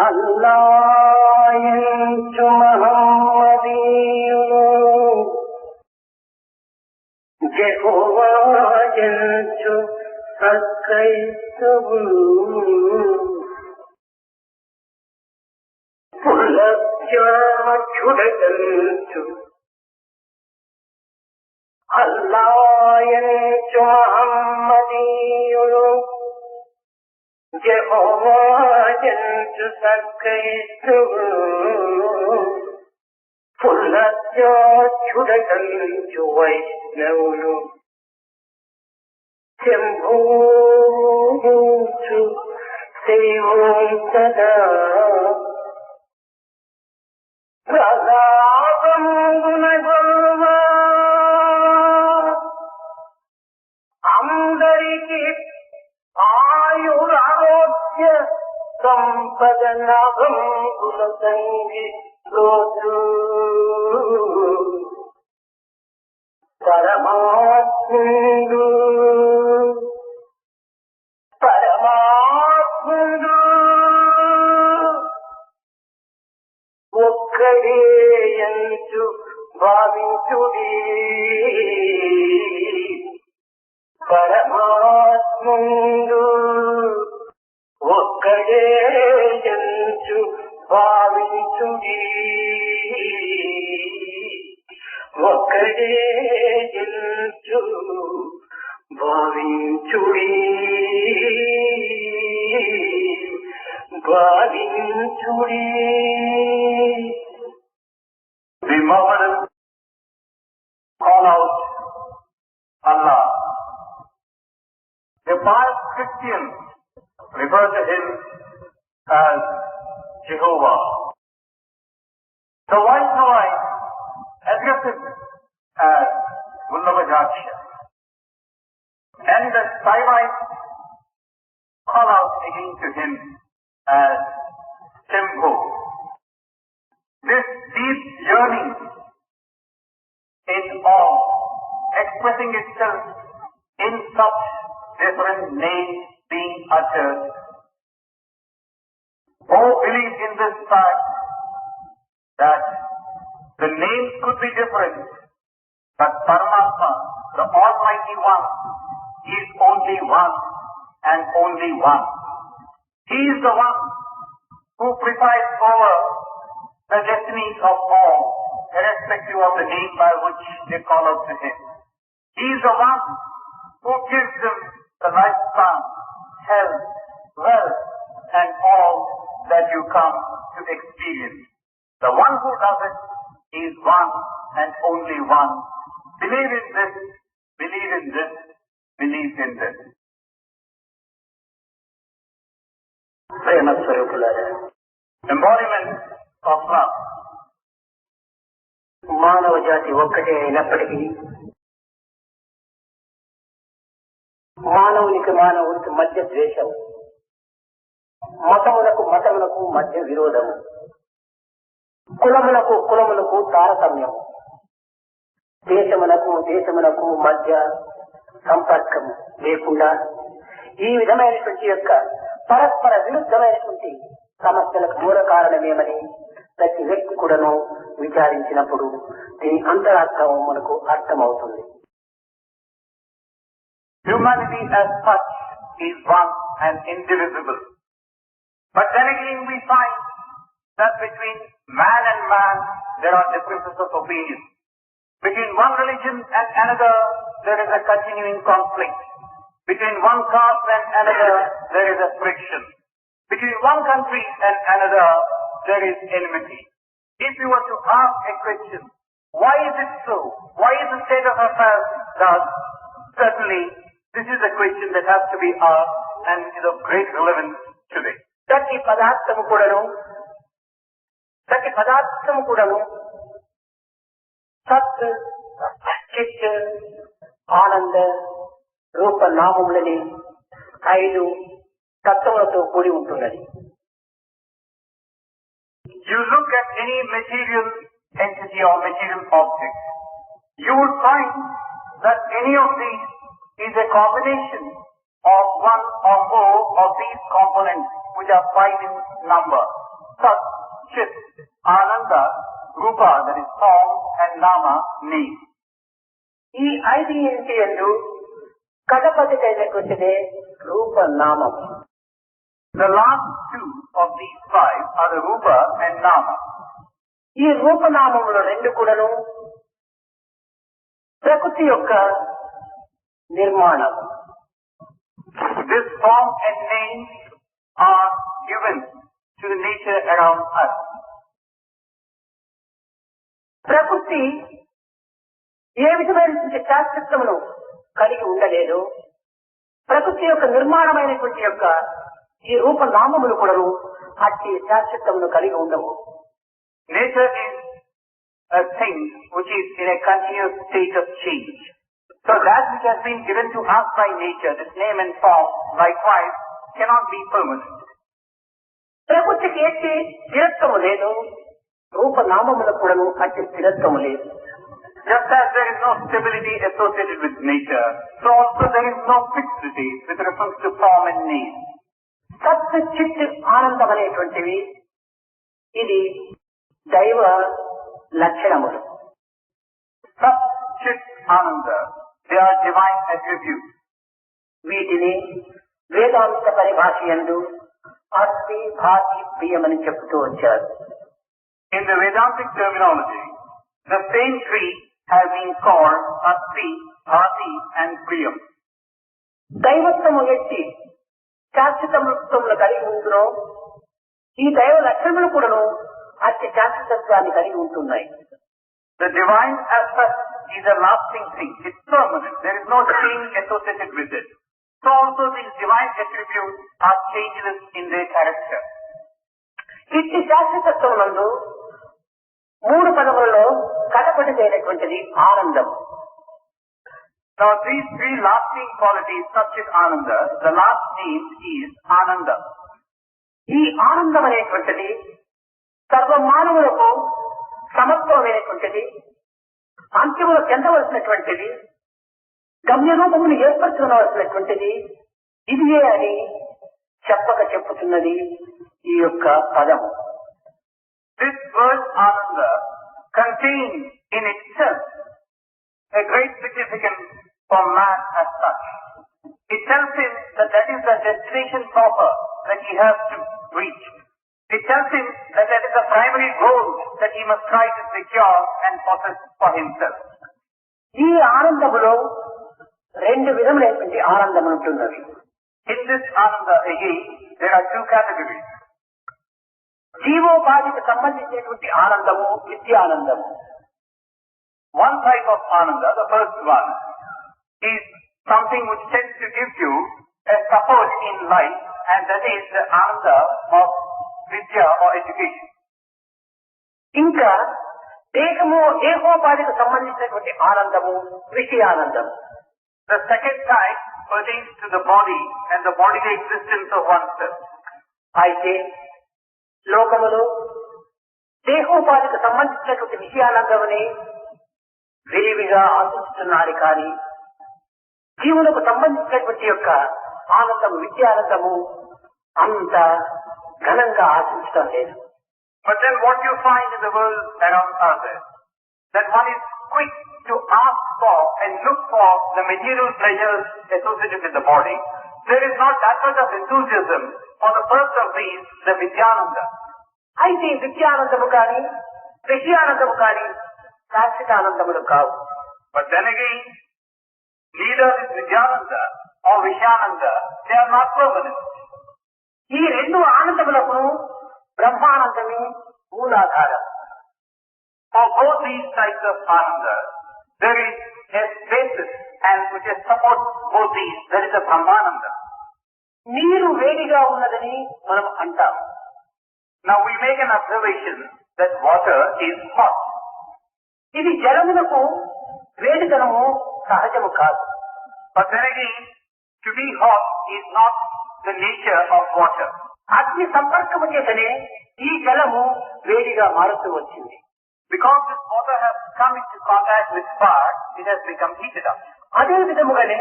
అల్లాయించు మహమ్మదీయులు యెహోవాయంచు సత్క్రైస్తవులు పులత్యాచుడగంచు అల్లాయంచు మహమ్మదీయులు యెహోవాయంచు సత్క్రైస్తవులు పులత్యాచుడగంచు వైష్ణవులు శంభూచు శైవం సదా అందరికి ఆయురారోగ్య సంపద నాభంగుల సంగి రోజు పరమాత్ముడు ఒక్కడే ఎంచు భావించుడి పరమాత్ముడు ఒక్కడే ఎంచు భావించుడి ఒక్కడే ఎంచు భావించుడి భావించుడి. The Mohammedan call out Allah. The pious Christians refer to him as Jehovah. The Vaishnavite address him as Vallabhajaksha. And the Saivites call out again to him as Shambhu. This deep yearning in awe, expressing itself in such different names being uttered. All believe in this fact that the names could be different, but Paramatma, the Almighty One, is only one and only one. He is the one who presides over the destinies of all, irrespective of the name by which they call out to him. He is the one who gives them the lifespan, health, wealth, and all that you come to experience. The one who does it is one and only one. Believe in this, believe in this, believe in this. ప్రేమ స్వరూపులారా, Embodiment of love. మానవ జాతి ఒక్కటే అయినప్పటికీ మానవునికి మానవునికి మధ్య ద్వేషం, మతములకు మధ్య విరోధము, కులములకు తారతమ్యం, దేశమునకు మధ్య సంపర్కం లేకుండా ఈ విధమైనటువంటి యొక్క పరస్పర విరుద్ధమైనటువంటి సమస్యలకు మూల కారణమేమని ప్రతి వ్యక్తి కూడాను విచారించినప్పుడు దీని అంతరార్థం మనకు అర్థమవుతుంది. Humanity as such is one and indivisible. But then again we find that between man and man there are differences of opinion. Between one religion and another there is a continuing conflict. Between one caste and another there is a friction. Between one country and another there is enmity. If you were to ask a question, why is it so? Why is the state of affairs thus? Certainly this is a question that has to be asked and is of great relevance today. ప్రతి పదార్థము కూడాను సత్, చిత్, ఆనంద, రూప, నామములని 5 తత్వములతో కూడి ఉంటున్నది. You look at any material entity or material object, you would find that any of these is a combination of one or more of these components which are 5 in number. Sat, Chit, Ananda, Rupa, that is form, and Nama, name. ఈ 5 ఇంటియందు కడపటిదైనటువంటిదే రూపనామం. The last 2 of these 5 are the Rupa and Nama. ఈ రూపనామములు రెండు కూడాను ప్రకృతి యొక్క నిర్మాణం. This form and name are given to the nature around us. ప్రకృతి ఏ విధమైనటువంటి శాశ్వతమును కలిగి ఉండలేదు. ప్రకృతి యొక్క నిర్మాణమైనటువంటి యొక్క ఈ రూపనామములు కూడాను అట్టి శాశ్వతమును కలిగి ఉండవు. Nature is a thing which is in a continuous state of change. So that which has been given to us by nature, this name and form, likewise, cannot be permanent. ప్రకృతికి ఎట్టి స్థిరత్వము లేదు, రూపనామములకు కూడాను అట్టి స్థిరత్వము లేదు. Just as there is no stability associated with nature, so also there is no fixity with reference to form and name. సత్ చిత్ ఆనందం అనేటువంటివి ఇది దైవ లక్షణములు. Sat, Chit, Ananda, they are divine attributes. వీటిని వేదాంత పరిభాషయందు అస్తి భాతి ప్రియమని చెప్తూ వచ్చారు. In the Vedantic terminology, the same three have been called Asti, Bhati and Priyam. దైవత్వము ఎట్టి శాశ్వతత్వములు కలిగి ఉంటునో ఈ దైవ లక్షణములు కూడాను అట్టి శాశ్వతత్వాన్ని కలిగి ఉంటున్నాయి. The divine as such is a lasting thing. It's permanent. There is no change associated with it. So also these divine attributes are changeless in their character. ఇట్టి శాశ్వతత్వమునందు 3 పదములలో కడపటిదైనటువంటిది ఆనందం. Now these 3 lasting qualities, such as Ananda, the last name is Ananda. ఈ ఆనందం అనేటువంటిది సర్వ మానవులకు సమత్వమైనటువంటిది, అంత్యములు చెందవలసినటువంటిది, గమ్య రూపమును ఏర్పరచుకోవలసినటువంటిది ఇదియే అని చెప్పక చెప్పుతున్నది ఈ యొక్క పదం. This word Ananda contains in itself a great significance for man as such. It tells him that that is the destination proper that he has to reach. It tells him that that is the primary goal that he must try to secure and possess for himself. ఈ ఆనందములో 2 విధములైనటువంటి ఆనందములు ఉంటున్నవి. In this Ananda again, there are 2 categories. జీవోపాధికి సంబంధించినటువంటి ఆనందము నిత్యానందము. One type of Ananda, the first one, is something which tends to give you a support in life, and that is the Ananda of Vidya or education. ఇంకా దేహోపాధికి సంబంధించినటువంటి ఆనందము విషయానందం. The second type pertains to the body and the bodily existence of oneself. అయితే లోకములో దేహోపాధికి సంబంధించినటువంటి విషయానందమని విరివిగా ఆశిస్తున్నారు కానీ జీవులకు సంబంధించినటువంటి యొక్క ఆనందము విద్యానందము అంత ఘనంగా ఆశించడం లేదు. But then what you find in the world around us is that one is quick to ask for and look for the material pleasures associated with the body. There is not that much of enthusiasm for the first of these, the Vidyananda. అయితే విద్యానందము కానీ విషయానందము కానీ శాశ్వతానందములు కావు. But then again, neither is Vidyananda or Vishananda, they are not permanent. ఈ 2 ఆనందములకు బ్రహ్మానందమే మూలాధారం. For both these types of Ananda, there is a basis and which supports both these, that is the Brahmananda. నీరు వేడిగా ఉన్నదని మనం అంటాం. Now we make an observation that water is hot. ఇది జలమునకు వేడిదనము సహజము కాదు. But then again, to be hot is not the nature of water. అగ్ని సంపర్కము చేతనే ఈ జలము వేడిగా మారుతూ వచ్చింది. Because this water has come into contact with fire, it has become heated up. అదే విధముగానే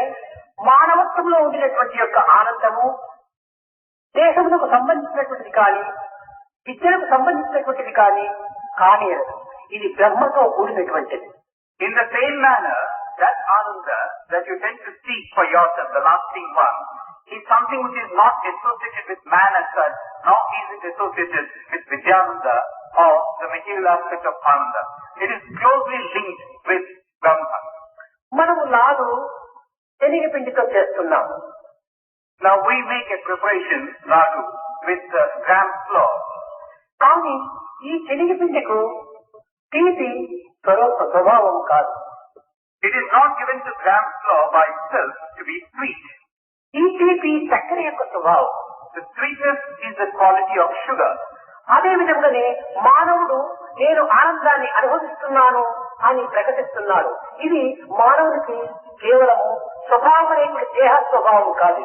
మానవత్వంలో ఉండినటువంటి యొక్క ఆనందము దేహములకు సంబంధించినటువంటిది కానీ విద్యలకు సంబంధించినటువంటిది కానీ ఇది బ్రహ్మతో కూడినటువంటిది. In the same manner, that ananda that you tend to seek for yourself, the lasting one, is something which is not associated with man as such, nor is it associated with Vidyananda or the material aspect of ananda. It is closely linked with Brahma. మనము లాదు శనగపిండితో చేస్తున్నాము. Now we make a preparation, ladu, with gram flour. కానీ ఈ శనగపిండికు తీపి స్వభావం కాదు. It is not given to gram flour by itself to be sweet. ఈ తీపి చక్కెర యొక్క స్వభావం. The sweetness is the quality of sugar. అదే విధంగానే మానవుడు నేను ఆనందాన్ని అనుభవిస్తున్నాను అని ప్రకటిస్తున్నాడు. ఇది మానవుడికి కేవలము స్వభావమైనటువంటి దేహ స్వభావం కాదు.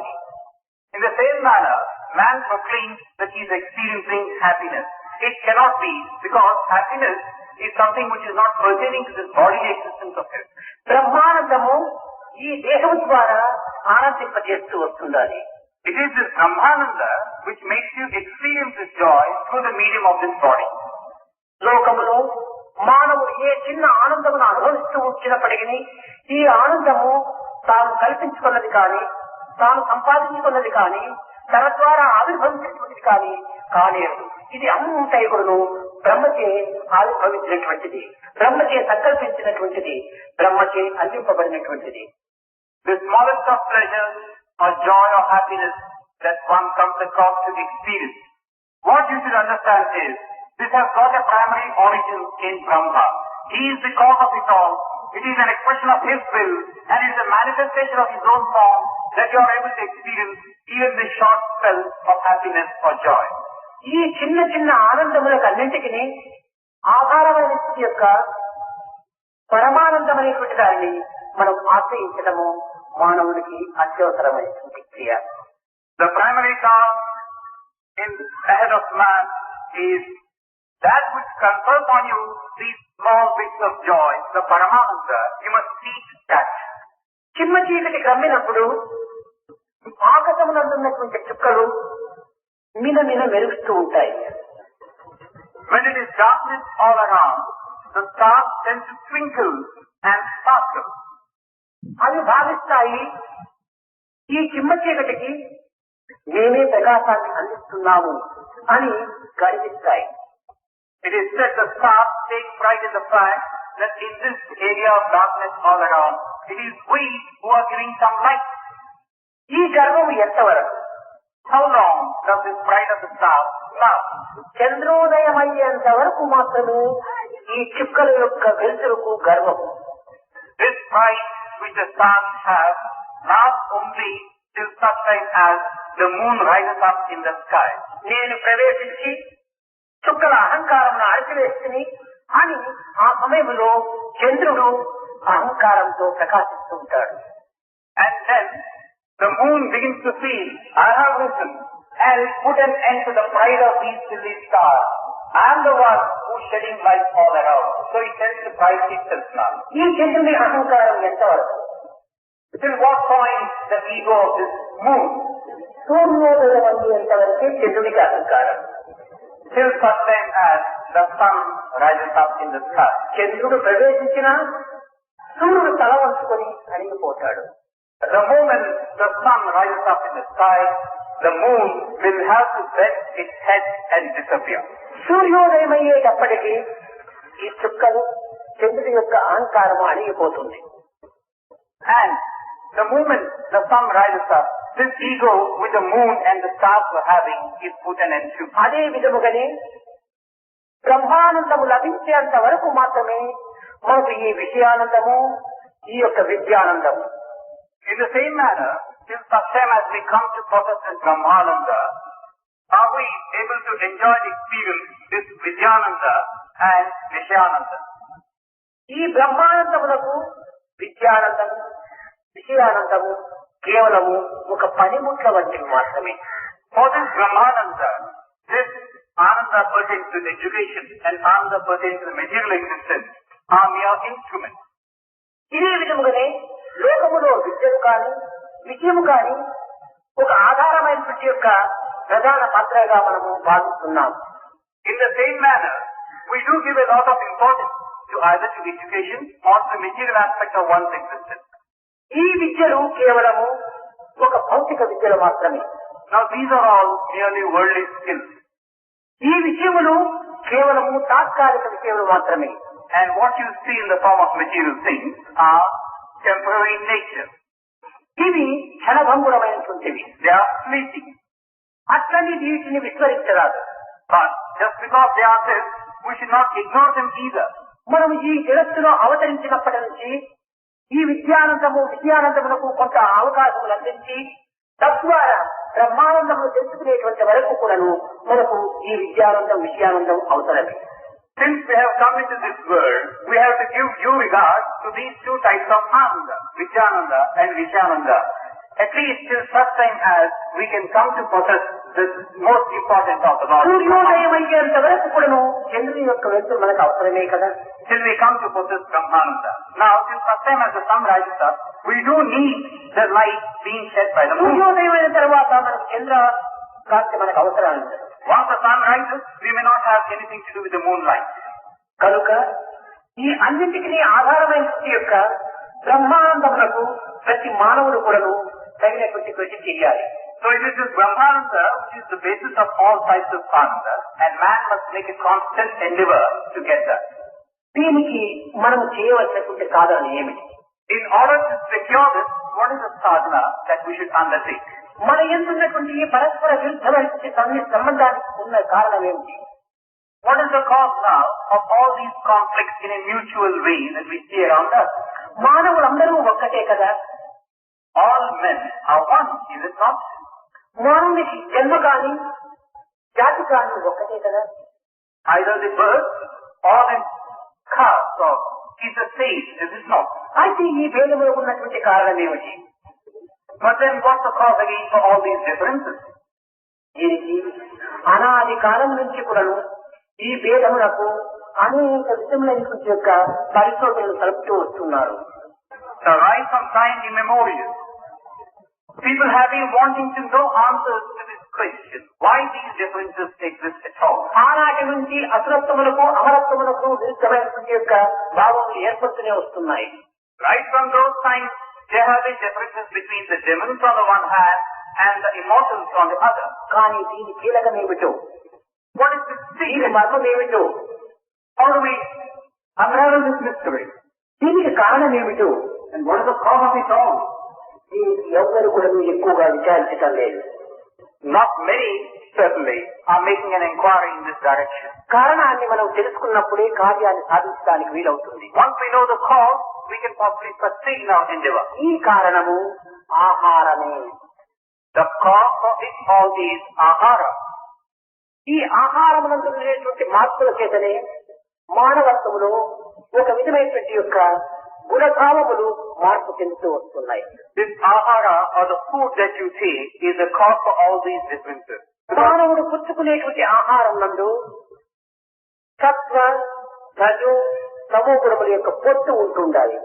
In the same manner, man proclaims that he is experiencing happiness. It cannot be, because happiness is something which is not pertaining to this bodily existence of his. Brahmanandam ఈ దేహం ద్వారా ఆనందింపజేస్తూ వస్తుండాలి. It is this Brahmananda which makes you experience this joy through the medium of this body. లోకములో మానవుడు ఏ చిన్న ఆనందమును అనుభవిస్తూ వచ్చినప్పటికీ ఈ ఆనందము తాను కల్పించుకున్నది కానీ తాను సంపాదించుకున్నది కానీ తన ద్వారా ఆవిర్భవించినటువంటిది కానేరు. ఇది అంతైకుడును బ్రహ్మచే ఆవిర్భవించినటువంటిది, బ్రహ్మచే సంకల్పించినటువంటిది, బ్రహ్మచే అందింపబడినటువంటిది. The smallest of pleasures or joy or happiness that one comes across to experience. What you should understand is, this has got a primary origin in Brahma. He is the cause of it all. It is an expression of His will, and it is a manifestation of His own form that you are able to experience even the short spell of happiness or joy. ఈ చిన్న చిన్న ఆనందములకు అన్నింటికి ఆధారమైన యొక్క పరమానందమైనటువంటి దాన్ని మనం ఆశ్రయించడము మానవుడికి అత్యవసరమైనటువంటి క్రియ. The primary task in ahead of man is that which confers on you these small bits of joy, the Paramananda. You must seek that. చిమ్మ చీకటి కమ్మినప్పుడు ఆకాశమునందున్నటువంటి చుక్కలు మినమిన మెరుస్తూ ఉంటాయి. When it is darkness all around, the stars tend to twinkle and sparkle. అవి భావిస్తాయి ఈ చిమ్మ చీకటికి మేమే ప్రకాశాన్ని అందిస్తున్నాము అని గర్విస్తాయి. It is said the stars take pride in the fact that in this area of darkness all around, it is we who are giving some light. ఈ గర్వము ఎంతవరకు? How long does this pride of the stars last? చంద్రోదయం అయ్యేంత వరకు మాత్రమే ఈ చుక్కల యొక్క వెలుతురుకు గర్వము. This pride which the stars have lasts only till such time as the moon rises up in the sky. నేను ప్రవేశించి చుక్కల అహంకారం అణచివేస్తుంది అని ఆ సమయంలో చంద్రుడు అహంకారంతో ప్రకాశిస్తూ ఉంటాడు. And then the moon begins to feel, I have risen and put an end to the pride of these silly stars. I am the one who is shedding light all around. So it tends to pride itself now. ఈ చంద్రుని అహంకారం ఎంతవరకు? Till what point the ego of this moon? సూర్యోదయం అయ్యేంత వరకే చంద్రునికి అహంకారం. Till such time as the sun rises up in the sky. చంద్రుడు ప్రవేశించినా సూర్యుడు తల వంచుకొని అడిగిపోతాడు. The moment the sun rises up in the sky, the moon will have to bend its head and disappear. సూర్యోదయం అయ్యేటప్పటికీ ఈ చుక్కలు చంద్రుడి యొక్క అహంకారము అణిగిపోతుంది. And the moment the sun rises up, this ego with the moon and the stars were having is put an end to. అదే విధముగానే బ్రహ్మానందము లభించేంత వరకు మాత్రమే మనకు ఈ విషయానందము ఈ యొక్క విద్యానందము. In the same manner, till such time as we come to possess this Brahmananda, are we able to enjoy the experience this Vidyananda and Vishayananda. ఈ బ్రహ్మానందములకు విద్యానందము విషయానందము కేవలము ఒక పనిముట్ల వంటివి మాత్రమే. For this Brahmananda, this Ananda pertains to education and Ananda pertains to the material existence are mere instruments. ఇదే విధముగానే లోకములో విద్యను కాని విషయము కాని ఒక ఆధారమైనటువంటి యొక్క ప్రధాన పాత్రగా మనము భావిస్తున్నాం. In the same manner, we do give a lot of importance to either to education or to the material aspect of one's existence. ఈ విద్యలు కేవలము ఒక భౌతిక విద్యలు మాత్రమే. Now these are all merely worldly skills. ఈ విషయములు కేవలము తాత్కాలిక విషయములు మాత్రమే. And what you see in the form of material things are temporary in nature. ఇవి క్షణభంగురమైనటువంటివి. They are fleeting. అట్లని వీటిని విస్మరించరాదు. But just because they are this, we should not ignore them either. మనం ఈ జగత్తులో అవతరించినప్పటి నుంచి ఈ విద్యానందమునకు కొంత అవకాశములు అందించి తద్వారా బ్రహ్మానందమును తెలుసుకునేటువంటి వరకు కూడాను మనకు ఈ విషయానందం అవసరమే. Since we have come into this world, we have to give due regard to these two types of Ananda, Vidyananda and Vishananda. At least till such time as we can come to possess the most important of the Lord. సూర్యోదయం అయ్యేంత వరకు కూడాను చంద్రుని యొక్క వెలుతురు మనకు అవసరమే కదా. Till we come to possess Brahmananda. Now, till such time as the sun rises up, we do need the light being shed by the moon. సూర్యోదయం అయిన తర్వాత మనకు చంద్ర కాంతి మనకు అవసరం లేదు. Once the sun rises, we may not have anything to do with the moonlight. కనుక ఈ అన్నింటికి ఆధారమైన యొక్క బ్రహ్మానందమునకు ప్రతి మానవుడు కూడాను తగినటువంటి కృషి చేయాలి. So it is this Brahmananda which is the basis of all types of Ananda, and man must make a constant endeavor to get that. దీనికి మనం చేయవలసినటువంటి సాధన ఏమిటి? In order to secure this, what is the sadhana that we should undertake? మన ఎందున్నటువంటి పరస్పర విరుద్ధమైన సంబంధానికి ఉన్న కారణం ఏమిటి? What is the cause now of all these conflicts in a mutual way that we see around us? మానవులందరూ ఒక్కటే కదా. All men are one, is it not? మానవునికి జన్మ కాని జాతి కాని ఒక్కటే కదా. Either the birth or the caste or is the same, is it not? అయితే ఈ భేదములో ఉన్నటువంటి కారణం ఏమిటి? But then what's the cause again for all these differences? దీనికి అనాది కాలం నుంచి కూడాను ఈ భేదములకు అనేక విధములైనటువంటి యొక్క పరిశోధనలు జరుపుతూ వస్తున్నారు. So right from time immemorial, people have been wanting to know answers to this question. Why these differences exist at all? ఆనాటి నుంచి అసురత్వములకు అమరత్వములకు విరుద్ధమైనటువంటి యొక్క భావములు ఏర్పడుతూనే వస్తున్నాయి. Right from those times, there have been differences between the demons on the one hand and the immortals on the other. కానీ దీని కీలకమేమిటో, What is this దీని secret? మర్మమేమిటో, How do we unravel this mystery? దీనికి కారణం ఏమిటో, And what is the cause of it all? దీనికి ఎవరు కూడా ఎక్కువగా విచారించటం లేదు. Not many, certainly, are making an inquiry in this direction. కారణాన్ని మనం తెలుసుకున్నప్పుడే కార్యాన్ని సాధించడానికి వీలవుతుంది. Once we know the cause, we can possibly proceed in our endeavor. ఈ కారణము ఆహారమే. The cause for it all is ahara. ఈ ఆహారమునందు ఉండేటువంటి మార్పుల చేతనే మానవత్వములో ఒక విధమైనటువంటి యొక్క గుణభావములు మార్పు చెందుతూ వస్తున్నాయి. This ahara or the food that you take is the cause for all these differences. మానవుడు పుచ్చుకునేటువంటి ఆహారం నందు సత్వ రజు తమో గుణముల యొక్క పొత్తు ఉంటుండాలి.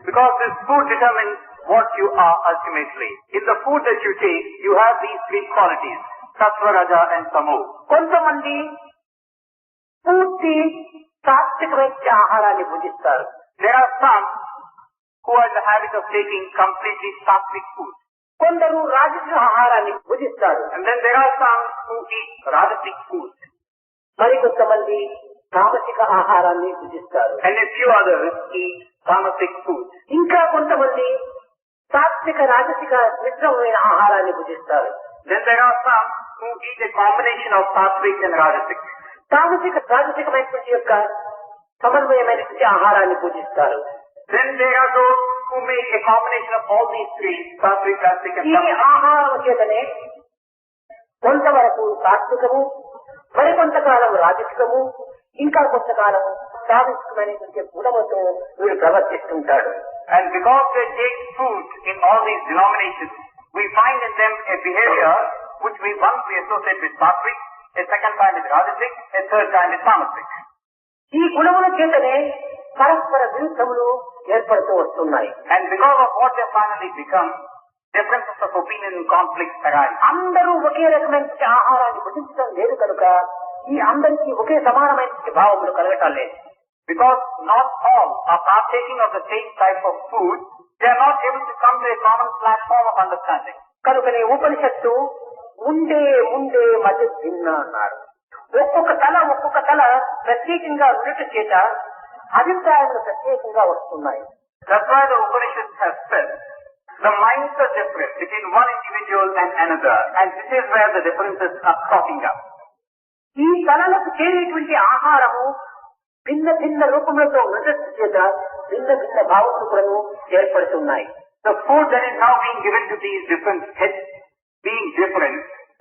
Because this food determines what you are ultimately. In the food that you take, you have these three qualities, sattva, raja and tamo. కొంతమంది పూర్తి సాత్వికమైన ఆహారాన్ని భుజిస్తారు. There are some who are in the habit of taking completely sattvic food. కొందరు రాజసిక ఆహారాన్ని భుజిస్తారు. And then there are some who eat rajasic food. మరి కొంతమంది తామసిక ఆహారాన్ని భుజిస్తారు. And a few others eat tamasic food. ఇంకా కొంతమంది సాత్విక రాజసిక మిశ్రమమైన ఆహారాన్ని భుజిస్తారు. Then there are some who eat a combination of sattvic and rajasic. తామసిక రాజసికమైనటువంటి యొక్క సమన్వయమైనటువంటి ఆహారాన్ని భుజిస్తారు. Then there are those who make a combination of all these three, sattvic, rajasic and ఈ tamasic. ఆహారం చేతనే కొంతవరకు సాత్వికము, మరికొంతకాలం రాజసికము, ఇంకా కొంతకాలం సాత్వికమైనటువంటి గుణముతో వీడు ప్రవర్తిస్తుంటాడు. And because they take food in all these denominations, we find in them a behavior which we once we associate with sattvic, a second time with rajasic, a third time with tamasic. ఈ గుణముల చేతనే పరస్పర విరుద్ధములు ఏర్పడుతూ వస్తున్నాయి. And because of what they finally become, differences of opinion and conflicts arise. అందరూ ఒకే రకమైన ఆహారాన్ని భుజించడం లేదు కనుక ఈ అందరికీ ఒకే సమానమైన భావములు కలగటం లేదు. Because not all are partaking of the same type of food, they are not able to come to a common platform of understanding. కనుకనే ఉపనిషత్తు ముండే మధ్య భిన్న అన్నారు. ఒక్కొక్క తల ప్రత్యేకంగా ఉండటం చేత అభిప్రాయాలు ప్రత్యేకంగా వస్తున్నాయి. That's why the Upanishads have said the minds are different between one individual and another, and this is where the differences are cropping up. ఈ తలలకు చేరేటువంటి ఆహారము భిన్న రూపములతో ఉండటం చేత భిన్న భావములను ఏర్పడుతున్నాయి. The food that is now being given to these different heads, being different,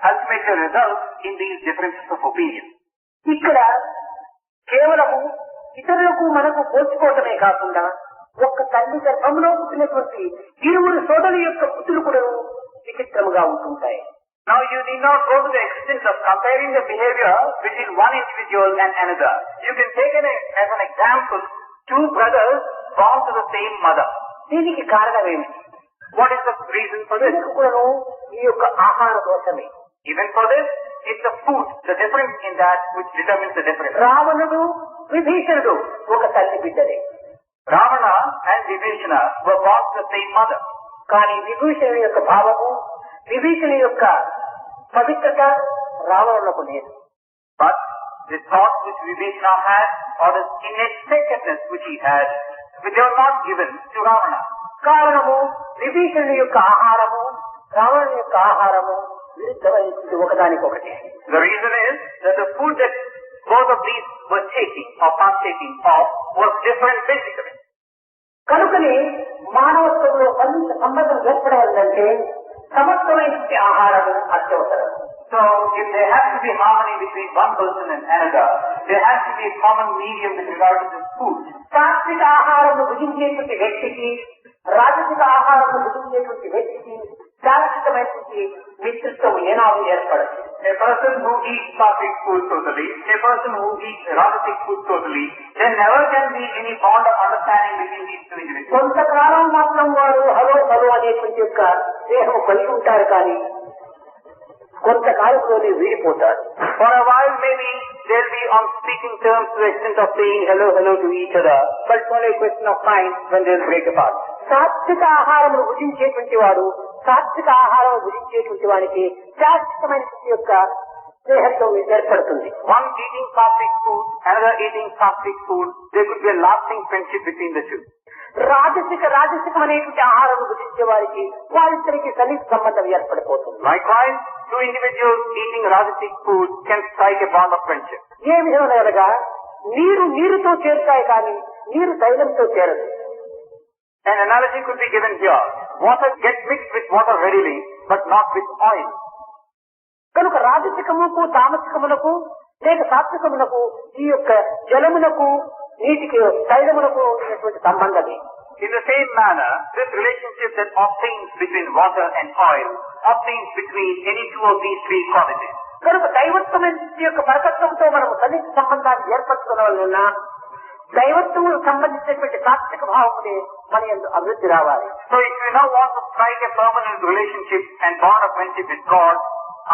ultimately results in these differences of opinion. ఇక్కడ కేవలము ఇతరులకు మనకు పోల్చుకోవటమే కాకుండా ఒక్క తల్లి గర్భంలో పుట్టినటువంటి ఇరువురు సోదరుల యొక్క పుట్టులు కూడా విచిత్రముగా ఉంటుంటాయి. Now you need not go to the extent of comparing the behavior between one individual and another. You can take as an example two brothers born to the same mother. దీనికి కారణం ఏమిటి? What is the reason for this? కూడా ఈ యొక్క ఆహార దోషమే. Even for this, it's the food, the difference in that which determines the difference. రావణుడు విభీషణుడు ఒక తల్లి బిడ్డలే. Ravana and Vibhishana were born to the same mother. కానీ విభీషణుడి యొక్క భావము, విభీషణుడి యొక్క పవిత్రత రావణులకు లేదు. But the thought which Vibhishana had, or the innate sacredness which he had, which they were not given to Ravana. కారణము విభీషణుడి యొక్క ఆహారము, రావణుడి యొక్క ఆహారము విరుద్ధమైనది ఒకదానికొకటి. The reason is that the food that both of these were taking or partaking of was different physically. కనుకనే మానవత్వంలో సంబంధం ఏర్పడాలంటే సమర్థమైన ఆహారము అత్యవసరం. So if there has to be harmony between one person and another, there has to be a common medium with regard to this food. సాత్విక ఆహారము భుజించేటువంటి వ్యక్తికి, రాజసిక ఆహారము భుజించేటువంటి వ్యక్తికి శాశ్వతమైనటువంటి మిత్రత్వం ఏనాడు ఏర్పడదు. A person who eats sattvic food totally, a person who eats rajasic food totally, there never can be any bond of understanding between these two individuals. కొంతకాలం మాత్రం వారు హలో అనేటువంటి యొక్క దేహం కలిగి ఉంటారు, కానీ కొంతకాలంలోనే వీడిపోతారు. For a while maybe they'll be on speaking terms to the extent of saying hello to each other, but it's only a question of time when they'll break apart. సాత్విక ఆహారము భుజించేటువంటి వాడు, సాత్విక ఆహారం భుజించేటువంటి వానికి శాశ్వతమైనటువంటి యొక్క స్నేహత్వం ఏర్పడుతుంది. One eating sattvic food, another eating sattvic food, there could be a lasting friendship between the two. రాజసికం అనేటువంటి ఆహారం భుజించే వారికి వారిద్దరికి సన్నిహిత సంబంధం ఏర్పడిపోతుంది. Likewise, two individuals eating rajasic food can strike a bond of friendship. ఏ విధంగా నీరుతో చేరుతాయి, కానీ నీరు తైలంతో చేరదు. An analogy could be given here. Water gets mixed with water readily, but not with oil. కనుక రాజసికముకు తామసికములకు లేక సాత్వికములకు ఈ యొక్క జలమునకు నీటికి తైలమునకు ఉన్నటువంటి సంబంధమే. In the same manner, this relationship that obtains between water and oil obtains between any two of these three qualities. కనుక దైవత్వమైన యొక్క పరతత్వంతో మనము సన్నిహిత సంబంధాన్ని ఏర్పరచుకోవడం వలన దైవత్వము సంబంధించినటువంటి సాత్విక భావమునే మన యందు అభివృద్ధి రావాలి. So if we now want to strike a permanent relationship and bond of friendship with God,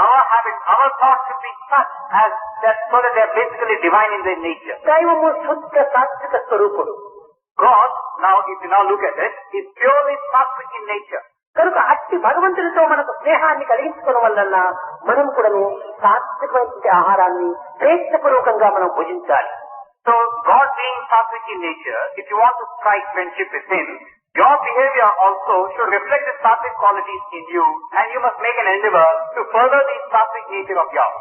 our habits, our thoughts should be such as that, so that they are basically divine in their nature. దైవము శుద్ధ సాత్విక స్వరూపుడు. God, now if you now look at it, is purely sattvic in nature. కనుక అట్టి భగవంతుడితో మనకు స్నేహాన్ని కలిగించుకోవడం వల్ల మనం కూడాను సాత్వికమైనటువంటి ఆహారాన్ని ప్రేక్షపూర్వకంగా మనం భుజించాలి. So God being sattvic in nature, if you want to strike friendship with Him, your behavior also should reflect the sattvic qualities in you, and you must make an endeavor to further the sattvic nature of yours.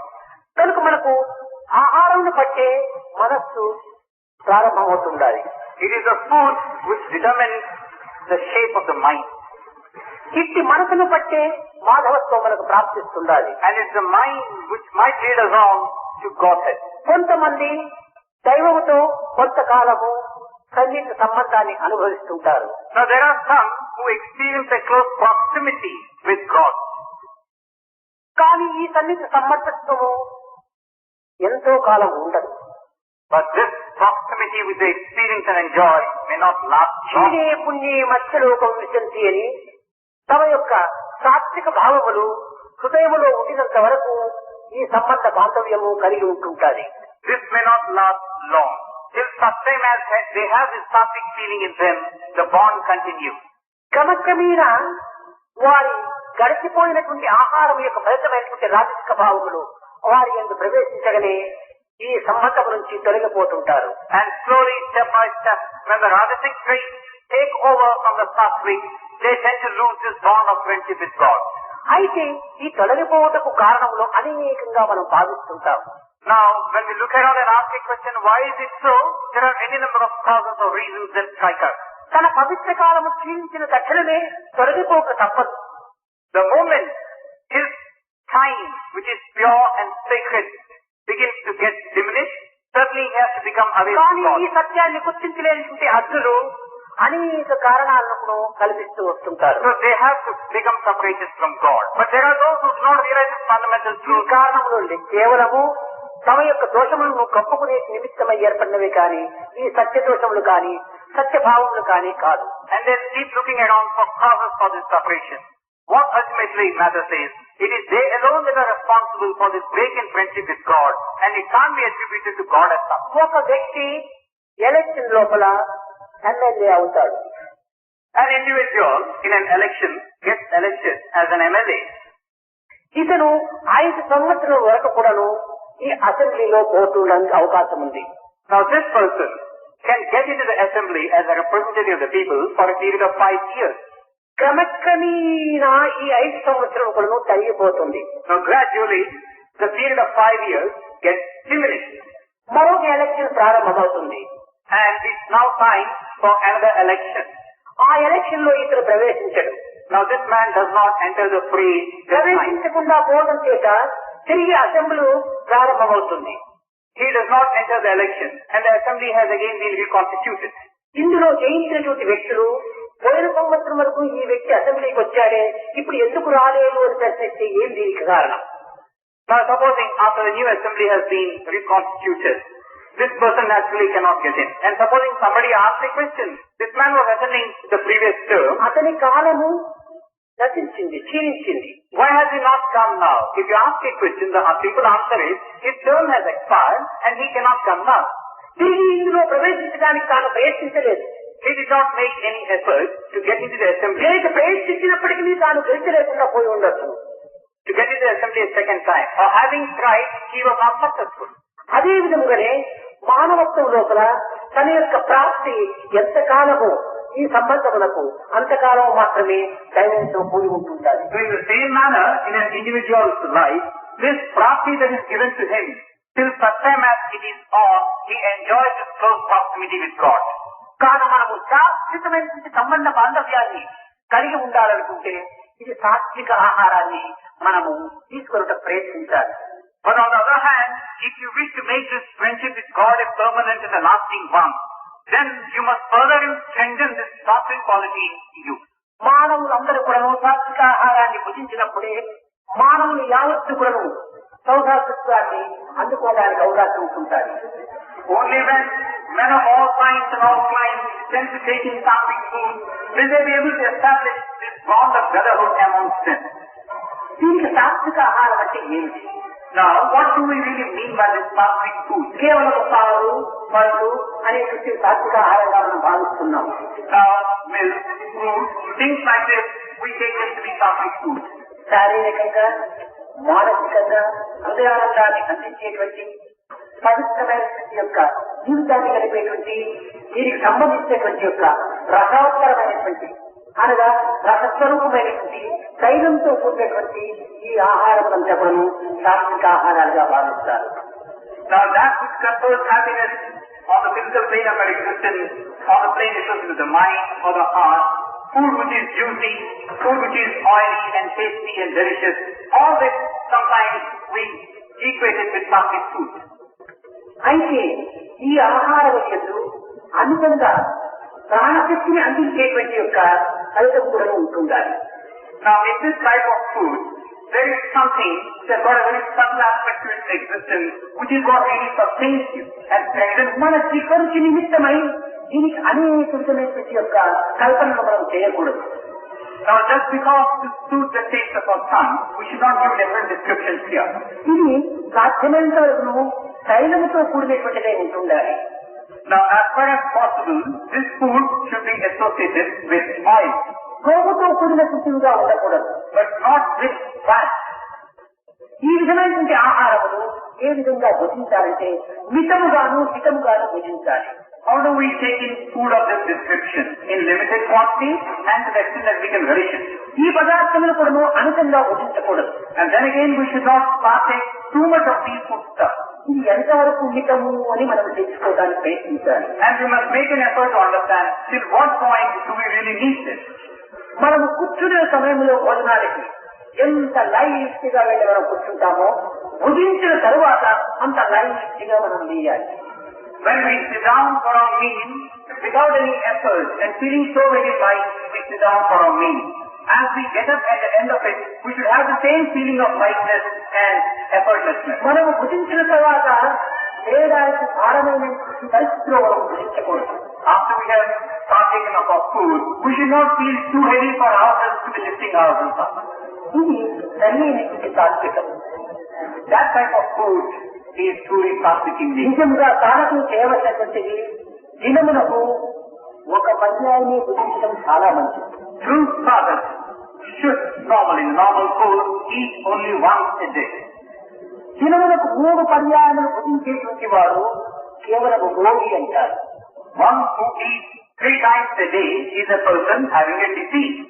కనుక మనకు ఆహారం పట్టే మనస్సు ప్రారంభమవుతుండాలి. It is the food which determines the shape of the mind. ఇట్టి మనసును పట్టే మాధవత్వం మనకు ప్రాప్తిస్తుండాలి. And it's the mind which might lead us on to Godhead. కొంతమంది దైవముతో కొంతకాలము సన్నిహిత సంబంధాన్ని అనుభవిస్తుంటారు. Now there are some who experience a close proximity with God. కానీ ఈ సన్నిహిత సంబంధత్వము ఎంతో కాలం ఉండదు. But this proximity with the experience and enjoy may not last long. క్షీణే పుణ్యే మత్స్యలోకం విశంతి అని తమ యొక్క సాత్విక భావములు హృదయములో ఉండినంత వరకు ఈ సంబంధ బాంధవ్యము కలిగి ఉంటుంటాది. This may not last long. Till such time as they have this sattvic feeling in them, the bond continues. క్రమక్రమేణా వారి గడిచిపోయినటువంటి ఆహారం యొక్క ఫలితమైనటువంటి రాజసిక భావములు వారి యందు ప్రవేశించగనే ఈ సంబంధం నుంచి తొలగిపోతుంటారు. And slowly, step by step, when the rajasic traits take over from the sattvic, they tend to lose this bond of friendship with God. అయితే ఈ తొలగిపోవటకు కారణంలో అనేకంగా మనం భావిస్తుంటాం. Now, when we look around and ask a question, why is it so? There are any number of causes or reasons that strike us. తన పవిత్ర కాలము క్షీణించిన తక్షణమే తొలగిపోక తప్పదు. The moment his time, which is pure and sacred, begins to get diminished, certainly he has to become away from కానీ God. ఈ సత్యాన్ని గుర్తించలేనటువంటి అర్జులు అనేక కారణాలను కల్పిస్తూ వస్తుంటారు. So they have to become separated from God. But there are those who do not realize this fundamental ఈ truth. కారణములు కేవలము తమ యొక్క దోషములను కప్పుకునే నిమిత్తమై ఏర్పడినవి కానీ ఈ సత్య దోషములు కానీ సత్య భావములు కానీ కాదు. And they keep looking around for causes for this separation. What ultimately matters is, it is they alone that are responsible for this break in friendship with God, and it can't be attributed to God as such. ఒక వ్యక్తి election లోపల MLA అవుతాడు. An individual in an election gets elected as an MLA. ఇతను 5 సంవత్సరాల వరకు కూడాను ఈ అసెంబ్లీలో పోతుండడానికి అవకాశం ఉంది. Now this person can get into the assembly as a representative of the people for a period of 5 years. క్రమక్రమేణా ఈ 5 సంవత్సరాలు కూడాను తరిగిపోతుంది. Now gradually, the period of 5 years gets diminished. మరొక ఎలక్షన్ ప్రారంభమవుతుంది. And it's now time for another election. ఆ election లో ఇతను ప్రవేశించడు. Now this man does not enter the fray this time. ప్రవేశించకుండా పోవడం చేత తిరిగి అసెంబ్లీ ప్రారంభమవుతుంది. He does not enter the election, and the assembly has again been reconstituted. ఇందులో జయించినటువంటి వ్యక్తులు పోయిన సంవత్సరం వరకు ఈ వ్యక్తి అసెంబ్లీకి వచ్చాడే ఇప్పుడు ఎందుకు రాలేదు అని ప్రశ్నిస్తే ఏం దీనికి కారణం? Now supposing after the new assembly has been reconstituted, this person naturally cannot get in. And supposing somebody asks a question, this man was attending the previous term, అతని కాలము నశించింది, క్షీణించింది. why has he not come now? If you ask a question, the simple answer is, his term has expired and he cannot come now. తిరిగి ఇందులో ప్రవేశించడానికి తాను ప్రయత్నించలేదు. He did not make any effort to get into the assembly. లేక ప్రయత్నించినప్పటికీ తాను గెలిచలేకుండా పోయి ఉండొచ్చు. To get into the assembly a second time. Or having tried, he was not successful. అదే విధముగానే మానవత్వం లోపల తన యొక్క ప్రాప్తి ఎంతకాలమో ఈ సంబంధములకు అంతకాలం మాత్రమే దైవంతో కూడి ఉంటుంటారు. So in the same manner, in an individual's life, this prapti that is given to him, till such time as it is on, he enjoys this close proximity with God. కాను మనము శాశ్వతమైనటువంటి సంబంధ బాంధవ్యాన్ని కలిగి ఉండాలనుకుంటే ఇది సాత్విక ఆహారాన్ని మనము తీసుకొనట ప్రయత్నించాలి. But on the other hand, if you wish to make this friendship with God a permanent and a lasting one, then you must further strengthen this sattvic quality in you. మానవులందరూ కూడా సాత్విక ఆహారాన్ని భుజించినప్పుడే మానవులు యావత్తు కూడా సౌహార్దత్వాన్ని అందుకోవడానికి అవకాశం ఉంటుంటారు. Only when men of all kinds and all climes tend to take in sattvic food, will they be able to establish this bond of brotherhood amongst them. దీనికి సాత్విక ఆహారం అంటే ఏమిటి? Now, what do we really mean by this sattvic food? కేవలం పాలు పళ్ళు అనేటువంటి సాత్విక ఆహారంగా మనం భావిస్తున్నాం. Milk, fruit, things like this, we take them to be sattvic food. శారీరకంగా మానసికంగా హృదయానందాన్ని అందించేటువంటి పవిత్రమైనటువంటి యొక్క జీవితాన్ని కలిపేటువంటి దీనికి సంబంధించినటువంటి యొక్క రసవత్తరమైనటువంటి అనగా రసస్వరూపమైనటువంటి తైలంతో కూడినటువంటి ఈ ఆహారం అంతా మనం సాత్విక ఆహారాలుగా భావిస్తారు. Now that which confers happiness on the physical plane of our existence, on the plane associated with the mind or the heart, food which is juicy, food which is oily and tasty and delicious, all this sometimes we equate it with sattvic food. అయితే ఈ ఆహారం యందు అనుబంధ ప్రాణశక్తిని అందించేటువంటి యొక్క ఫలితం కూడా ఉంటుండాలి. Now in this type of food, there is something that's got a very subtle aspect to its existence, which is what really sustains you and strengthens. మన త్రికరుచి నిమిత్తమై దీనికి అనేక విధమైనటువంటి యొక్క కల్పనలు మనం చేయకూడదు. Now, just because to suit the taste of our tongue, we should not give different descriptions here. ఇది సాధ్యమైనంత వరకు తైలముతో కూడినటువంటిదే ఉంటుండాలి. Now, as far as possible, this food should be associated with oil, కోపంతో కూడినటువంటివిగా ఉండకూడదు. but not with fat. ఈ విధమైనటువంటి ఆహారములు ఏ విధంగా భుజించాలంటే మితముగాను హితముగాను భుజించాలి. How do we take in food of this description? In limited quantity and to the extent that we can relish it. ఈ పదార్థములు కూడా అమితంగా భుజించకూడదు. And then again, we should not partake too much of these food stuff. ఇది ఎంతవరకు హితము అని మనం తెలుసుకోవడానికి ప్రయత్నించాలి. And we must make an effort to understand till what point do we really need this. మనము కూర్చునే సమయంలో భోజనానికి ఎంత లైట్ గా వెళ్ళి మనం కూర్చుంటామో భుజించిన తరువాత అంత లైట్ గా మనం వేయాలి. When we sit down for our meal, without any effort and feeling so very light, we sit down for our meal. As we get up at the end of it, we should have the same feeling of lightness and effortlessness. మనము భుజించిన తర్వాత చేయడానికి భారమైన పరిస్థితిలో మనం భుజించకూడదు. After we have partaken of our food, we should not feel too heavy for ourselves to be lifting ourselves up. ఇది సరైనటువంటి తాత్వికం. That type of food is truly sattvic indeed. నిజంగా సాధకులు చేయవలసినటువంటిది దినమునకు ఒక పర్యాయాన్ని భుజించడం చాలా మంచిది. True sadhaks should normally, in normal course, eat only once a day. దినమునకు 3 పర్యాయములు భుజించేటువంటి వారు కేవలం రోగి అంటారు. One who eats 3 times a day is a person having a disease.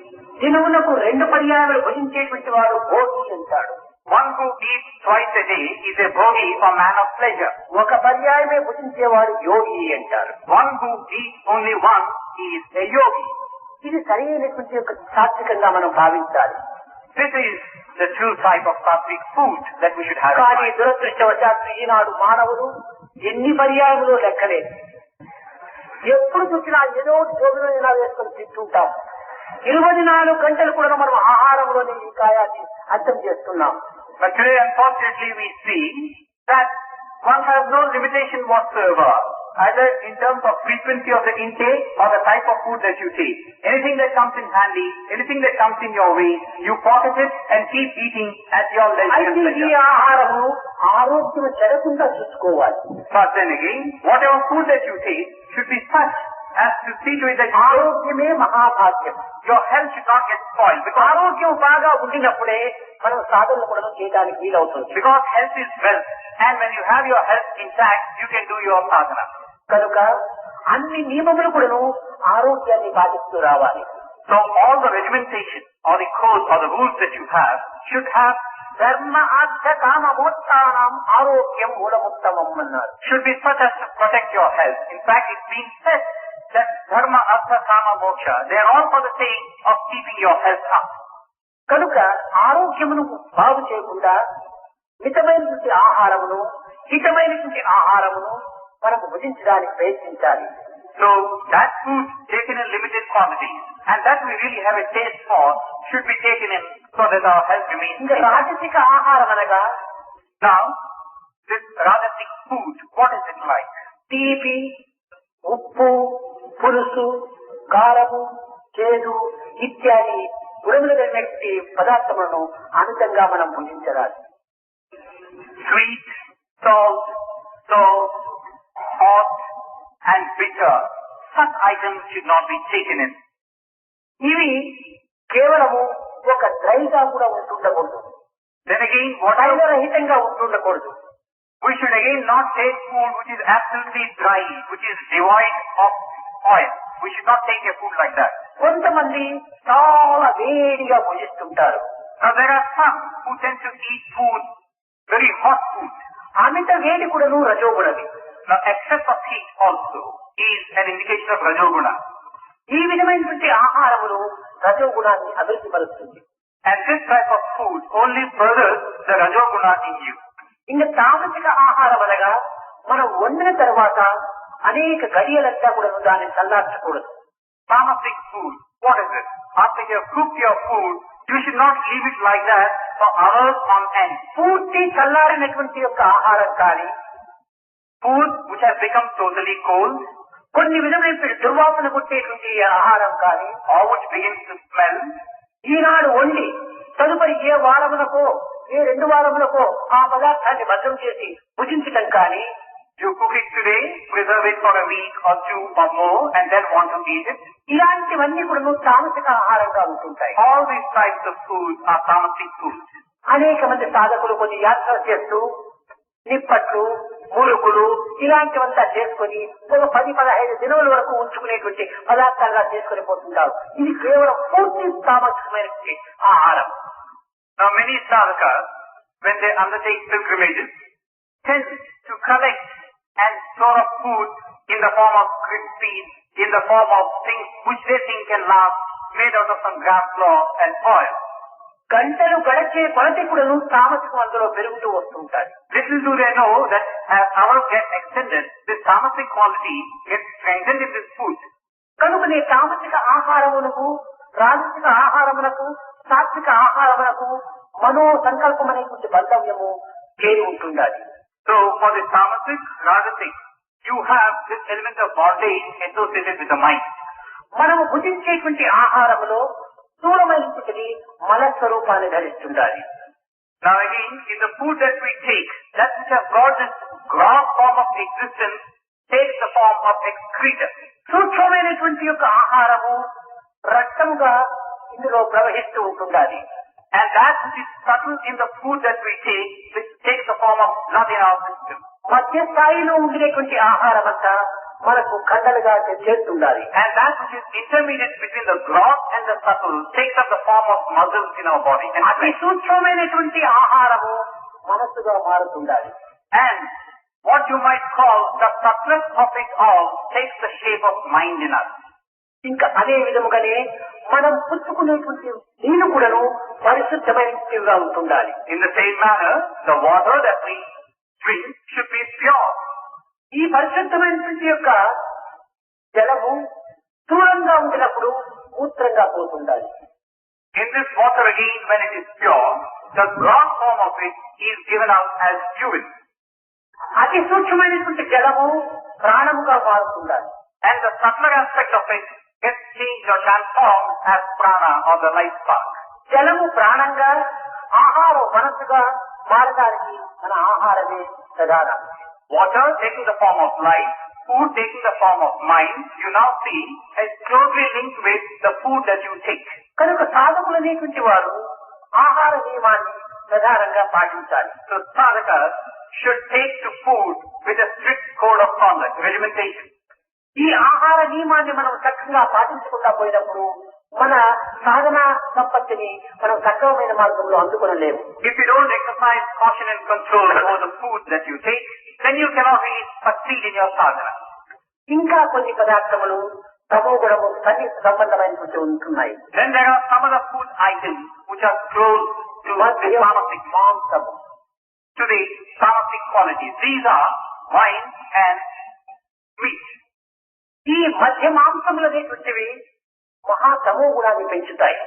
దినమునకు 2 పర్యాయములు భుజించేటువంటి వాడు భోగి అంటాడు. One who eats twice a day is a bhogi or man of pleasure. ఒక పర్యాయమే భుజించేవాడు యోగి అంటారు. One who eats only once is a yogi. ఇది సరైనటువంటి యొక్క సాత్వికంగా మనం భావించాలి. This is the true type of sattvic food that we should have. కానీ దురదృష్టవశాత్తు ఈనాడు మానవులు ఎన్ని పర్యాయములు లెక్కలేదు. ఎప్పుడు చూసినా ఏదో భోజనం ఇలా వేసుకొని తింటుంటాం. 24 గంటలు కూడా మనం ఆహారంలోని ఈ కాయాన్ని అర్థం చేస్తున్నాం. But today, unfortunately, we see that one has no limitation whatsoever, either in terms of frequency of the intake or the type of food that you take. Anything that comes in handy, anything that comes in your way, you pocket it and keep eating at your leisure and అయితే ఈ pleasure. ఆహారము ఆరోగ్యం చెడకుండా చూసుకోవాలి. But then again, whatever food that you take should be such as to see to it that ఆరోగ్యమే మహాభాగ్యం. your health should not get spoiled. ఆరోగ్యం బాగా ఉండినప్పుడే మనం సాధనలు కూడా చేయడానికి వీలవుతుంది. Because health is wealth, and when you have your health intact, you can do your sadhana. కనుక అన్ని నియమములు కూడాను ఆరోగ్యాన్ని పాటిస్తూ రావాలి. So all the regimentation or the codes or the rules that you have should have ధర్మ అర్థ కామ మోక్షానం ఆరోగ్యం మూలముత్తమం అన్నారు. should be such as to protect your health. In fact, it's being said that dharma, artha, kama, moksha, they are all for the sake of keeping your health up. కనుక ఆరోగ్యమును బాగు చేయకుండా మితమైనటువంటి ఆహారమును హితమైనటువంటి ఆహారమును మనం భుజించడానికి ప్రయత్నించాలి. So that food taken in limited quantities and that we really have a taste for should be taken in so that our health remains ఇంకా intact. రాజసిక ఆహారం అనగా Now, this rajasic food, what is it like? తీపి, ఉప్పు, పులుసు, కారము, చేదు ఇత్యాది గుణములు కలిగినటువంటి పదార్థములను అమితంగా మనం భుజించాలి. Sweet, salt, sour, hot and bitter. Such items should not be taken in. ఇవి కేవలము ఒక డ్రైగా కూడా ఉంటుండకూడదు. Then again, whatever తైలరహితంగా ఉంటుండకూడదు. we should again not take food which is absolutely dry, which is devoid of oil. We should not take a food like that. కొంతమంది చాలా వేడిగా భుజిస్తుంటారు. Now there are some who tend to eat food, very hot food. అమిత వేడి కూడాను రజోగుణవి. Now excess of heat also is an indication of rajoguna. ఈ విధమైనటువంటి ఆహారములు రజోగుణాన్ని అభివృద్ధి పరుస్తుంది. And this type of food only furthers the rajoguna in you. ఇంకా తామసిక ఆహారం అనగా మనం వండిన తర్వాత అనేక గడియలంతా కూడా దాన్ని చల్లార్చకూడదు. Tamasic food, what is it? After you have cooked your food, You should not leave it like that for hours on end. పూర్తి చల్లారినటువంటి యొక్క ఆహారం కానీ, Food which has become totally cold, కొన్ని విధమైన దుర్వాసన కొట్టేటువంటి ఆహారం కానీ, or which begins to smell, ఈనాడు వండి తదుపరి ఏ వారములకో ఏ 2 వారములకో ఆ పదార్థాన్ని భద్రం చేసి భుజించటం కానీ, you cook it today, preserve it for a week or 2 or more, and then want to eat it. ఇలాంటివన్నీ కూడా తామసిక ఆహారంగా ఉంటుంటాయి. All these types of food are tamasic food. అనేక మంది సాధకులు కొన్ని యాత్రలు చేస్తూ నిప్పట్లు, మురుకులు ఇలాంటివంతా చేసుకొని ఒక 10-15 దినముల వరకు ఉంచుకునేటువంటి పదార్థాలుగా చేసుకుని పోతుంటారు. ఇది కేవలం పూర్తి తామసికమైనటువంటి ఆహారం. Now many sadhakas, when they undertake pilgrimages, tend to collect and store up food in the form of crispies, in the form of things which they think can last, made out of some grass cloth and oil. గంటలు గడిచే కొలది కూడా తామసికం అందులో పెరుగుతూ వస్తుంటారు. Little do they know that as hours get extended, this tamasic quality gets strengthened in this food. కనుకనే తామసిక ఆహారములకు, రాజసిక ఆహారములకు, సాత్విక ఆహారములకు మనో సంకల్పం అనేటువంటి బంధవ్యము చేరి ఉంటుండాలి. So for the tamasic, rajasic, you have this element of bondage associated with the mind. మనము భుజించేటువంటి ఆహారములో స్థూలమైనటువంటిది మన స్వరూపాన్ని ధరిస్తుండాలి. Now again, in the food that we take, that which has got this gross form of existence takes the form of excreta. సూక్ష్మమైనటువంటి యొక్క ఆహారము రక్తముగా ఇందులో ప్రవహిస్తూ ఉంటుండాలి. And that which is subtle in the food that we take, which takes the form of blood in our system. మధ్య స్థాయిలో ఉండినటువంటి ఆహారం అంతా మనకు కండలుగా చేస్తుండాలి. And that which is intermediate between the gross and the subtle takes up the form of muscles in our body. And అతి సూక్ష్మమైనటువంటి ఆహారము మనస్సుగా మారుతుండాలి. And what you might call the subtlest of it all takes the shape of mind in us. ఇంకా అదే విధముగానే మనం పుచ్చుకునేటువంటి నీరు కూడాను పరిశుద్ధమైనదిగా ఉంటుండాలి. In the same manner, the water that we drink should be pure. ఈ పరిశుద్ధమైనటువంటి యొక్క జలము స్థూలంగా ఉండినప్పుడు మూత్రంగా పోతుండాలి. In this water again, when it is pure, the gross form of it is given out as urine. అతి సూక్ష్మమైనటువంటి జలము ప్రాణముగా మారుతుండాలి. And the subtler aspect of it gets changed or transformed as prana or the life spark. జలము ప్రాణంగా, ఆహారం మనస్సుగా మారడానికి మన ఆహారమే ప్రధానం. Water taking the form of life, food taking the form of mind, you now see is closely linked with the food that you take. కనుక సాధకులు అనేటువంటి వారు ఆహార నియమాన్ని ప్రధానంగా పాటించాలి. So sadhakas should take to food with a strict code of conduct, regimentation. ఈ ఆహార నియమాన్ని మనం చక్కగా పాటించకుండా పోయినప్పుడు మన సాధన సంపత్తిని మనం సక్రమమైన మార్గంలో అందుకొనలేము. If you don't exercise caution and control over the food that you take, then you cannot really succeed in your sadhana. ఇంకా కొన్ని పదార్థములు తమో గుణము సన్నిహిత సంబంధమైనటువంటి ఉంటున్నాయి. Then there are some other food items which are close to the tamasic మాంసము, to the tamasic qualities. These are wine and meat. ఈ మధ్య మాంసములు అనేటువంటివి మహాతమో గుణాన్ని పెంచుతాయి.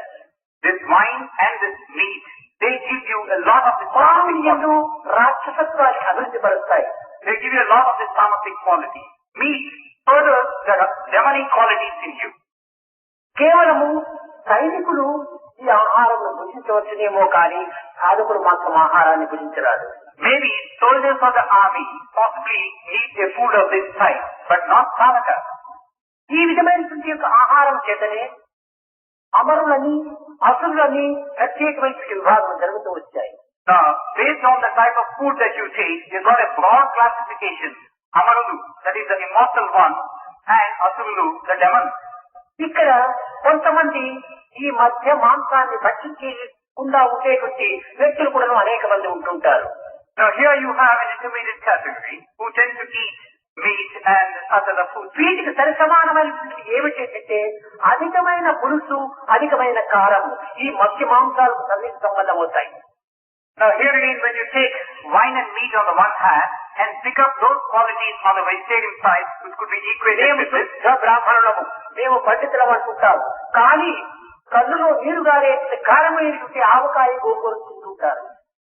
This wine and this meat, they give you a lot of this tamasic quality. రాక్షసత్వాన్ని అభివృద్ధి పరుస్తాయి. They give you a lot of this tamasic quality. Meat furthers the demonic qualities in you. కేవలము సైనికులు ఈ ఆహారం భుజించవచ్చునేమో కానీ సాధకులు మాత్రం ఆహారాన్ని భుజించరాదు. Maybe soldiers of the army possibly eat a food of this type, but not sadhakas. ఈ విధమైనటువంటి యొక్క ఆహారం చేతనే అమరులని అసురులని ప్రత్యేకమైన విభాగం జరుగుతూ వచ్చాయి. Now, based on the type of food that you take, you've got a broad classification. Amarulu, that is the immortal one, and Asurulu, the demon. ఇక్కడ కొంతమంది ఈ మధ్య మాంసాన్ని భక్షించకుండా ఉండేటువంటి వ్యక్తులు కూడా అనేక మంది ఉంటుంటారు. Now here you have an intermediate category who tend to eat meat and other food. వీటికి సరి సమానమైనటువంటి ఏమిటంటే అధికమైన పులుసు, అధికమైన కారము ఈ మధ్య మాంసాలకు సన్నిహిత సంబంధం అవుతాయి. Now here again, when you take wine and meat on the one hand and pick up those qualities on the vegetarian side, which could be equated with this. బ్రాహ్మణులము మేము పండితులం అనుకుంటాము, కానీ కన్నులో నీరు గారే కారమైనటువంటి ఆవకాయ గోకొరుతుంటారు.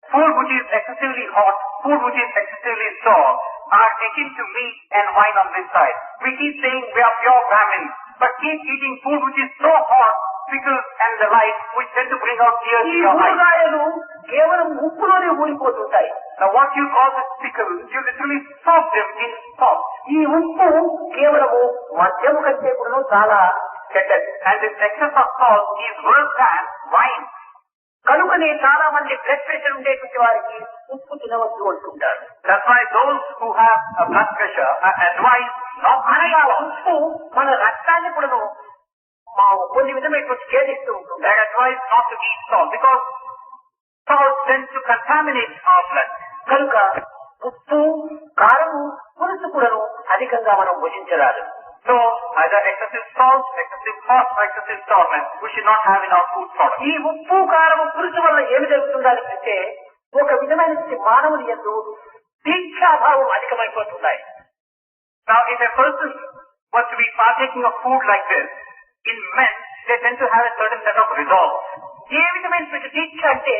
Food which is excessively hot, food which is excessively sour are akin to meat and wine on this side. We keep saying we are pure Brahmins, but keep eating food which is so hot, pickles and the like, which tend to bring out tears ఈ in your eyes. ఊరగాయలు కేవలం ఉప్పులోనే ఊరిపోతుంటాయి. Now what you call as pickles, you literally soak them in salt. ఈ ఉప్పు కేవలము మద్యము కంటే కూడా చాలా చెడ్డది. And this excess of salt is worse than wine. కనుకనే చాలా మంది బ్లడ్ ప్రెషర్ ఉండేటువంటి వారికి ఉప్పు తినవద్దు అంటుంటారు. That's why those who have a blood pressure are advised not to అనగా eat salt. ఉప్పు మన రక్తాన్ని కూడాను కొన్ని విధమైనటువంటి ఛేదిస్తూ ఉంటుంది. They are advised not to eat salt because salt tends to contaminate our blood. కనుక ఉప్పు కారము పులుసు కూడాను అధికంగా మనం భుజించరాదు. So either excessive salt, excessive hot, or excessive sourness we should not have in our food products. ఈ ఉప్పు కారము పులుసు వల్ల ఏమి జరుగుతుందని అంటే ఒక విధమైనటువంటి మానవుని యందు దీక్షాభావం అధికమైపోతున్నాయి. Now if a person was to be partaking of food like this, in men they tend to have a certain set of resolve. ఏ విధమైనటువంటి దీక్ష అంటే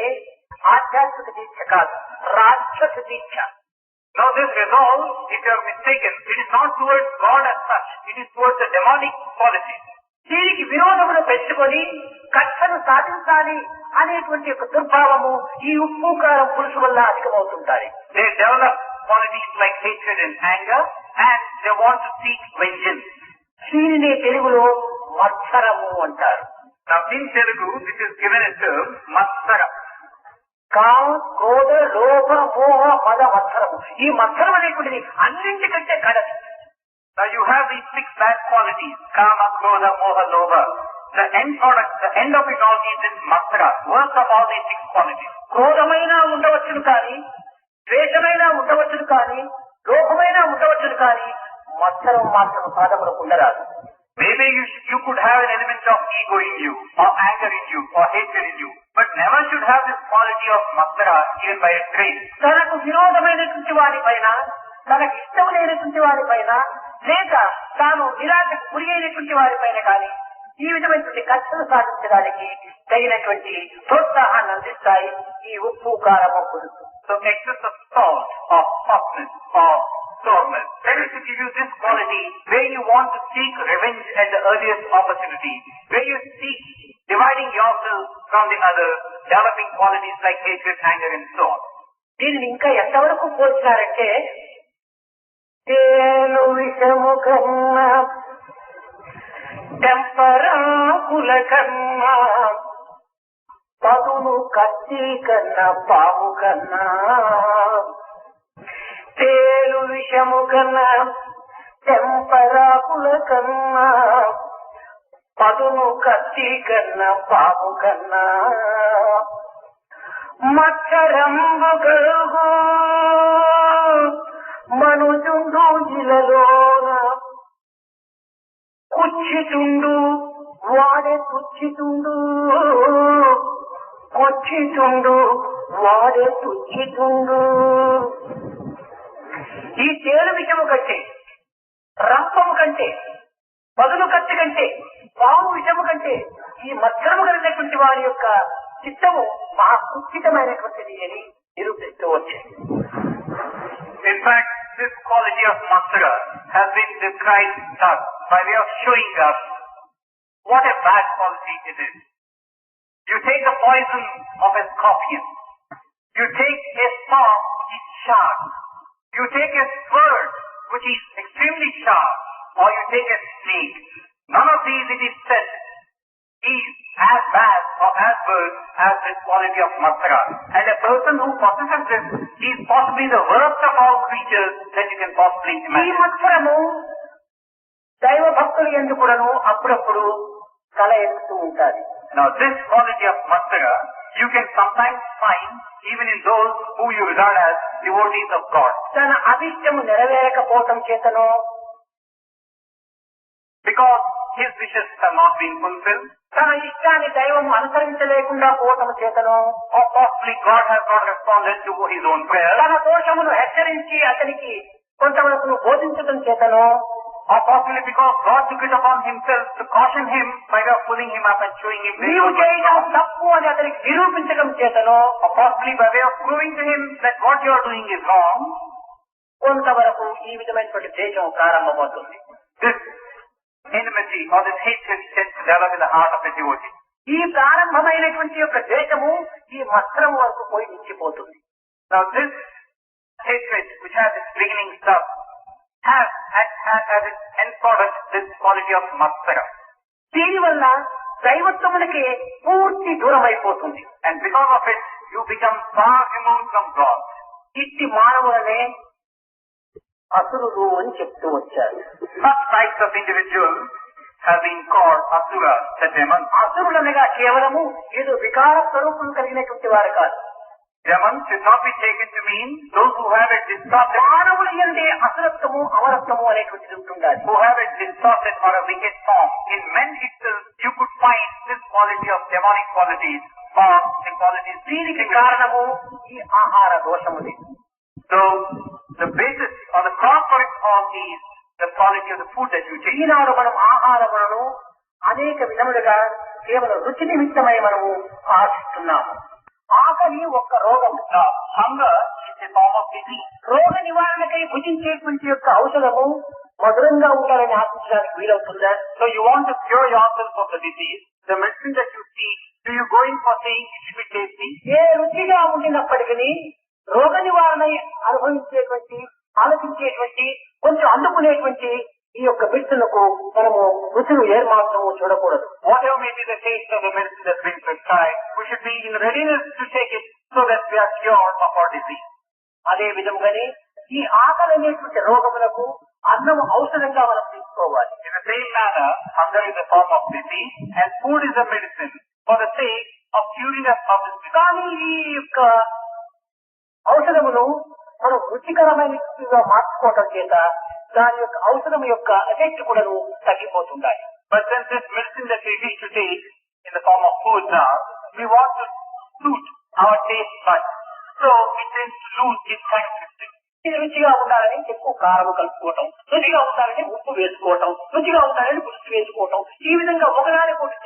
ఆధ్యాత్మిక దీక్ష కాదు, రాక్షస దీక్ష. Now this resolve, if you are mistaken, it is not towards God as such, it is towards the demonic qualities. దీనికి విరోధమును పెంచుకొని కక్షను సాధించాలి అనేటువంటి ఒక దుర్భావము ఈ ఉప్పు కారం పులుసు వల్ల అధికమవుతుంటాయి. They develop qualities like hatred and anger, and they want to seek vengeance. దీనినే తెలుగులో మత్సరము అంటారు. Now in Telugu, this is given a term, matsara. కామ క్రోధ లోభ మోహ మద మత్సరము. ఈ మత్సరం అనేటువంటిది అన్నింటికంటే కడది. Now you have these 6 bad qualities, kama, krodha, moha, lobha. The end product, the end of it all is in matsara, worst of all these 6 qualities. క్రోధమైనా ఉండవచ్చును కానీ, ద్వేషమైనా ఉండవచ్చును కానీ, లోభమైనా ఉండవచ్చును కానీ, మత్సరం మాత్రం సాధములకు ఉండరాదు. Maybe you could have an element of ego in you, or anger in you, or hatred in you, but never should have this quality of matsara even by a trace. తనకు విరోధమైనటువంటి వారి పైన, తనకు ఇష్టం లేనటువంటి వారి పైన, లేక తాను నిరాశకు గురి అయినటువంటి వారి పైన కానీ ఈ విధమైనటువంటి కష్టం సాధించడానికి తగినటువంటి ప్రోత్సాహాన్ని అందిస్తాయి ఈ ఉప్పు కారము పులుసు. So excess of salt, or hotness, or sourness, tends to give you this quality where you want to seek revenge at the earliest opportunity, where you seek dividing yourself from the other, developing qualities like hatred, anger and so on. దీనిని ఇంకా ఎంతవరకు పోల్చినారంటే తేలు విషము కన్నా టెంపరాకుల కన్నా పదును కత్తి కన్నా పాము కన్నా తేలు విషము కన్నా టెంపరాకుల కన్నా పదును కత్తి కన్నా పాము కన్నా మత్సరంబు గలుగు మనుజుండు ఇలలోన కుచ్చితుండు వాడే తుచ్చితుండు కుచ్చితుండు వాడే తుచ్చితుండు. ఈ తేలు విషము కంటే, రంపము కంటే, పదును కత్తి కంటే, పాము విషము కంటే ఈ మత్సరము కలిగినటువంటి వారి యొక్క చిత్తము మహా కుచితమైనటువంటిది అని నిరూపిస్తూ వచ్చింది. In fact, this quality of matsara has been described thus by way of showing us what a bad quality it is. You take the poison of a scorpion. You take a saw which is sharp. You take a sword which is extremely sharp. Or you take a snake. None of these, it is said, is as bad or as worse as this quality of matsara. And a person who possesses this is possibly the worst of all creatures that you can possibly ఈ imagine. మత్సరము దైవ భక్తులు ఎందుకు కూడాను అప్పుడప్పుడు కల ఎత్తుతూ ఉంటారు. Now this quality of matsara you can sometimes find even in those who you regard as devotees of God. తన అభిష్టము నెరవేరకపోవటం చేతనో, Because his wishes have not been fulfilled, తన ఇష్టాన్ని దైవం అనుసరించలేకుండా పోవటం చేతనో, or possibly God has not responded to his own prayer, తన దోషమును హెచ్చరించి అతనికి కొంతవరకు బోధించడం చేతనో, Or possibly because God took it upon himself to caution him by way of pulling him up and showing him this నీవు was చేయడం wrong. తప్పు అని అతనికి నిరూపించడం చేతనో Or possibly by way of proving to him that what you are doing is wrong. కొంతవరకు ఈ విధమైనటువంటి దేశం ప్రారంభమవుతుంది. This enmity or this hatred tends to develop in the heart of a devotee. ఈ ప్రారంభమైనటువంటి యొక్క దేశము ఈ వస్త్రం వరకు పోయి నిలిచిపోతుంది. Now this hatred which has its beginning stuff has as its end product this quality of matsara. దీనివల్ల దైవత్వమునకే పూర్తి దూరం అయిపోతుంది. And because of it you become far removed from God. ఇట్టి మానవులనే అసురులు అని చెప్తూ వచ్చారు. Such types of individuals have been called asuras, the demons. అసురులనగా కేవలము ఏదో వికార స్వరూపం కలిగినటువంటి వారు కాదు. Demons should not be taken to mean those who have a distorted, మానవులు ఎందే అసురత్వము అమరత్వము అనేటువంటిది ఉంటుండాలి. who have a distorted or a wicked form. In men itself you could find this quality of demonic qualities or the qualities. దీనికి కారణము ఈ ఆహార దోషములే. So the basis or the cause for it all is the quality of the food that you take. ఈనాడు మనం ఆహారములను అనేక విధములుగా కేవలం రుచి నిమిత్తమై మనము ఆశిస్తున్నాము. ఆకలి ఒక్క రోగం. Now, hunger is a form of disease. రోగ నివారణకై భుజించేటువంటి యొక్క ఔషధము మధురంగా ఉండాలని ఆశించడానికి వీలవుతుందా? So you want to cure yourself of the disease. The medicine that you see, do you go in for saying it should be tasty? ఏ రుచిగా ఉండినప్పటికీ రోగ నివారణ అనుభవించేటువంటి ఆలోచించేటువంటి కొంచెం అందుకునేటువంటి ఈ యొక్క బిడ్డలకు మనము రుచులు ఏమాత్రము చూడకూడదు. Whatever may be the taste of the medicine that's been prescribed, we should be in readiness to take it so that we are cured of our disease. అదే విధంగానే ఈ ఆకలి అనేటువంటి రోగములకు అన్నం ఔషధంగా మనం తీసుకోవాలి. In the same manner, hunger is a form of disease and food is a medicine for the sake of curing us of this disease. కానీ ఈ యొక్క ఔషధమును మనం రుచికరమైనగా మార్చుకోవటం చేత దాని యొక్క ఔషధం యొక్క ఎఫెక్ట్ కూడా తగ్గిపోతుంటాయి. But since this medicine that we wish to take in the form of food now, we want to suit our taste buds. So it tends to lose its characteristics. ఇది రుచిగా ఉండాలని ఎక్కువ కారం కలుపుకోవటం, రుచిగా ఉండాలని ఉప్పు వేసుకోవటం, రుచిగా ఉండాలని పులుసు వేసుకోవటం, ఈ విధంగా ఒకదానికొకటి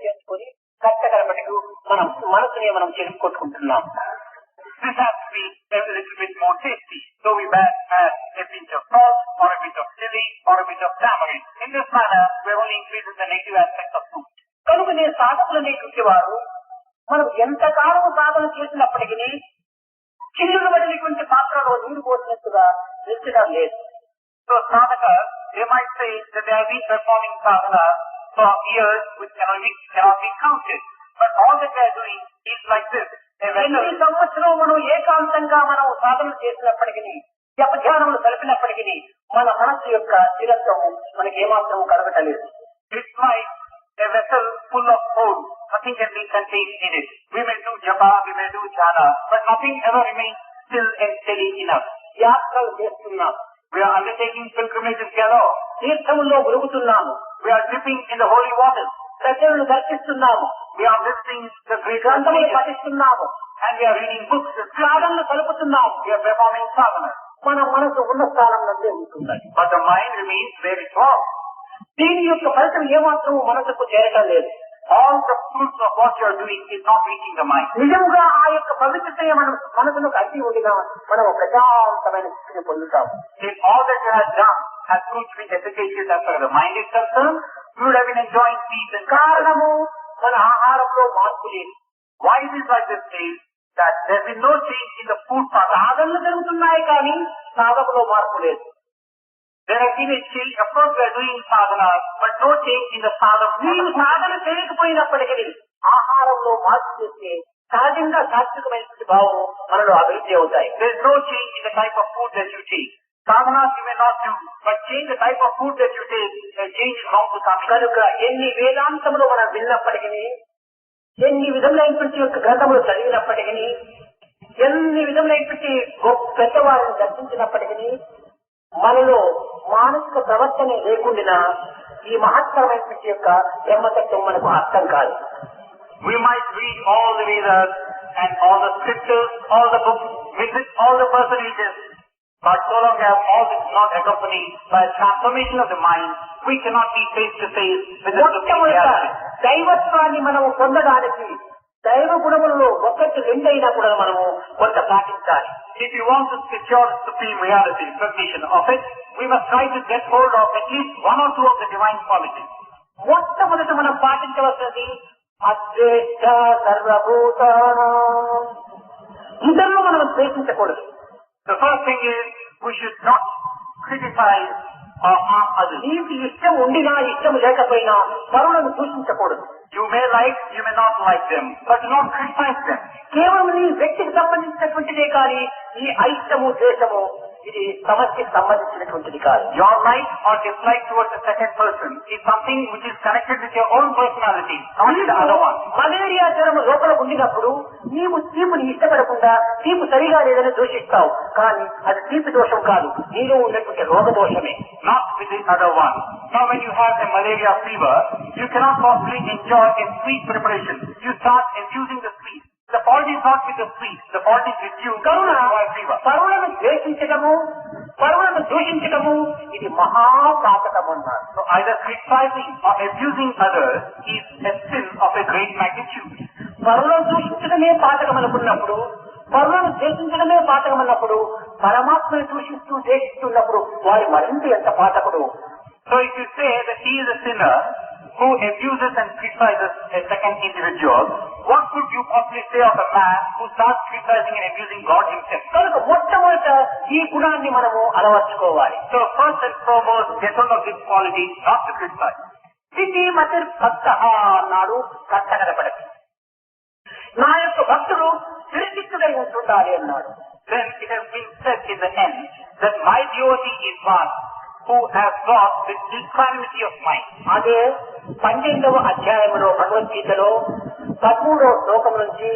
చేసుకొని కష్టకరమటుకు మనం మనసునే మనం చేసుకొట్టుకుంటున్నాం. This has to be a little bit more tasty. So we add a pinch of salt or a bit of chili or a bit of tamarind. In this manner, we are only increasing the negative aspect of food. కనుకనే సాధకులు అనేటువంటి వారు మనం ఎంతకాలం సాధన చేసినప్పటికీ చిల్లులు పడినటువంటి పాత్రలో నీరు పోసినట్టుగా నిశ్చయం లేదు. So sadhakas, they might say that they have been performing sadhana for years which cannot be counted. But all that they are doing is like this. ఎన్ని సంవత్సరం మనం ఏకాంతంగా మనం సాధన చేసినప్పటికీ జపధ్యానములు కలిపినప్పటికీ మన మనస్సు యొక్క స్థిరత్వం మనకి ఏమాత్రం కలగటలేదు. It's like a vessel full of food. Nothing can be contained in it. We may do japa, we may do jhana, but nothing ever remains still and steady enough. యాత్రలు చేస్తున్నాం, We are undertaking pilgrimages galore. తీర్థముల్లో మురుగుతున్నాము, We are dipping in the holy waters. ప్రజలను దర్శిస్తున్నాము, We are visiting the great గ్రంథములు religions. పఠిస్తున్నాము, And we are reading books. సాధనలు కలుపుతున్నాము. We are performing sadhana. మన మనసు ఉన్న స్థానం నందే ఉంటుంది. But the mind remains where it was. దీని యొక్క ఫలితం ఏమాత్రం మనసుకు చేరటం లేదు. All the fruits of what you are doing is not reaching the mind. నిజంగా ఆ యొక్క పవిత్రత మన మనసును కట్టి ఉండినా మనం ప్రశాంతమైన స్థితిని పొందుతాము. If all that you have done has proved to be efficacious as far as the mind is concerned, you would have been enjoying peace and కారణము మన ఆహారంలో మార్పు లేదు. why it is like this is that there has been no change in the food part. సాధనలు జరుగుతున్నాయి కానీ సాధకులో మార్పు లేదు. There has been a change. Of course, we are doing sadhana, but no change in the sadhana. నీవు సాధన చేయకపోయినప్పటికీ ఆహారంలో మార్పు చేస్తే సహజంగా సాత్వికమైనటువంటి భావం మనలో అభివృద్ధి అవుతాయి. There is no change in the type of food that you take. Sadhanas you may not do, but change the type of food that you take, the change is bound to come. కనుక ఎన్ని వేదాంతములు మనం విన్నప్పటికీ, ఎన్ని విధములైనటువంటి యొక్క గ్రంథములు చదివినప్పటికీ, ఎన్ని విధములైనటువంటి గొప్ప పెద్దవారిని దర్శించినప్పటికీ మనలో మానసిక ప్రవర్తన లేకుండా ఈ మహత్తరమైనటువంటి యొక్క బ్రహ్మతత్వం మనకు అర్థం కాదు. We might read all the Vedas and all the scriptures, all the books, visit all the personages, But so long as all this is not accompanied by a transformation of the mind, we cannot be face to face with the supreme మొట్టమొదట reality. దైవత్వాన్ని మనము పొందడానికి దైవ గుణములలో ఒకటి రెండైనా కూడా మనము కొంత పాటించాలి. If you want to secure supreme reality, recognition of it, we must try to get hold of at least one or two of the divine qualities. మొట్టమొదట మనం పాటించవలసినది అద్వేష్ట సర్వభూతానాం. ఇతరులు మనం ద్వేషించకూడదు. The first thing is we should not criticize or harm others. నీకు ఇష్టం ఉండినా ఇష్టం లేకపోయినా పరులను దూషించకూడదు. You may like, you may not like them, but do not criticize them. కేవలం నీ వ్యక్తికి సంబంధించినటువంటిదే కానీ ఈ అయిష్టము ద్వేషము ఇది సమస్యకు సంబంధించినటువంటిది కాదు. Your like or dislike towards a second person is something which is connected with your own personality, not with the other one. Malaria జ్వరం లోపల ఉండినప్పుడు నీవు తీపుని ఇష్టపడకుండా తీపు సరిగా లేదని దూషిస్తావు, కానీ అది తీపి దోషం కాదు, నీలో ఉన్నటువంటి రోగ దోషమే. Not with the other one. Now when you have a malaria fever, you cannot possibly enjoy a sweet preparation. You start infusing the sweet. The fault is not with the sweet. The fault is with you. Karuna Enjoy fever. పరులను ద్వేషించడము పరులను దూషించడము ఇది మహాపాతకం అన్నారు. So either criticizing or abusing others is a sin of a great magnitude. పరులను దూషించడమే పాతకం అనుకున్నప్పుడు, పరులను ద్వేషించడమే పాతకం అన్నప్పుడు పరమాత్మని దూషిస్తూ ద్వేషిస్తున్నప్పుడు వారి మరింత ఎంత పాతకుడు. So if you say that he is a sinner who abuses and criticizes a second individual, what could you possibly say of a man who starts criticizing and abusing God himself? కనుక మొట్టమొదట ఈ గుణాన్ని మనము అలవర్చుకోవాలి. So first and foremost, get hold of this quality, not to criticize. స్థితి మతి భక్త అన్నాడు కర్త కనపడదు. నా యొక్క భక్తుడు చిరచిత్తుడై ఉంటుండాలి అన్నాడు. Then it has been said in the end that my devotee is one who has got the equanimity of mind. అదే 12వ అధ్యాయంలో భగవద్గీతలో 13వ శ్లోకం నుంచి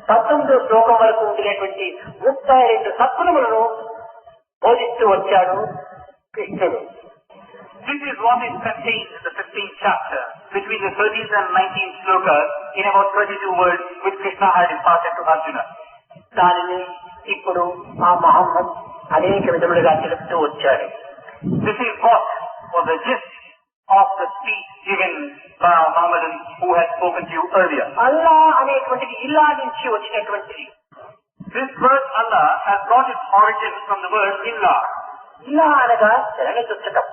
19వ శ్లోకం వరకు ఉండేటువంటి 32 సద్గుణములను బోధిస్తూ వచ్చాడు కృష్ణుడు. This is what is contained in the 15th chapter, between the 13th and 19th slokas, in about 32 words, which Krishna had imparted to Arjuna. దానిని ఇప్పుడు ఆ మహమ్మద్ అనేక విధములుగా తెలుపుతూ వచ్చాడు. This is what was the gist of the speech given by our Muhammadan who had spoken to you earlier. అల్లా అనేటువంటిది ఇల్లా నుంచి వచ్చినటువంటిది. This word Allah has got its origin from the word Illah. ఇల్లా అనగా శరణుచొచ్చటం.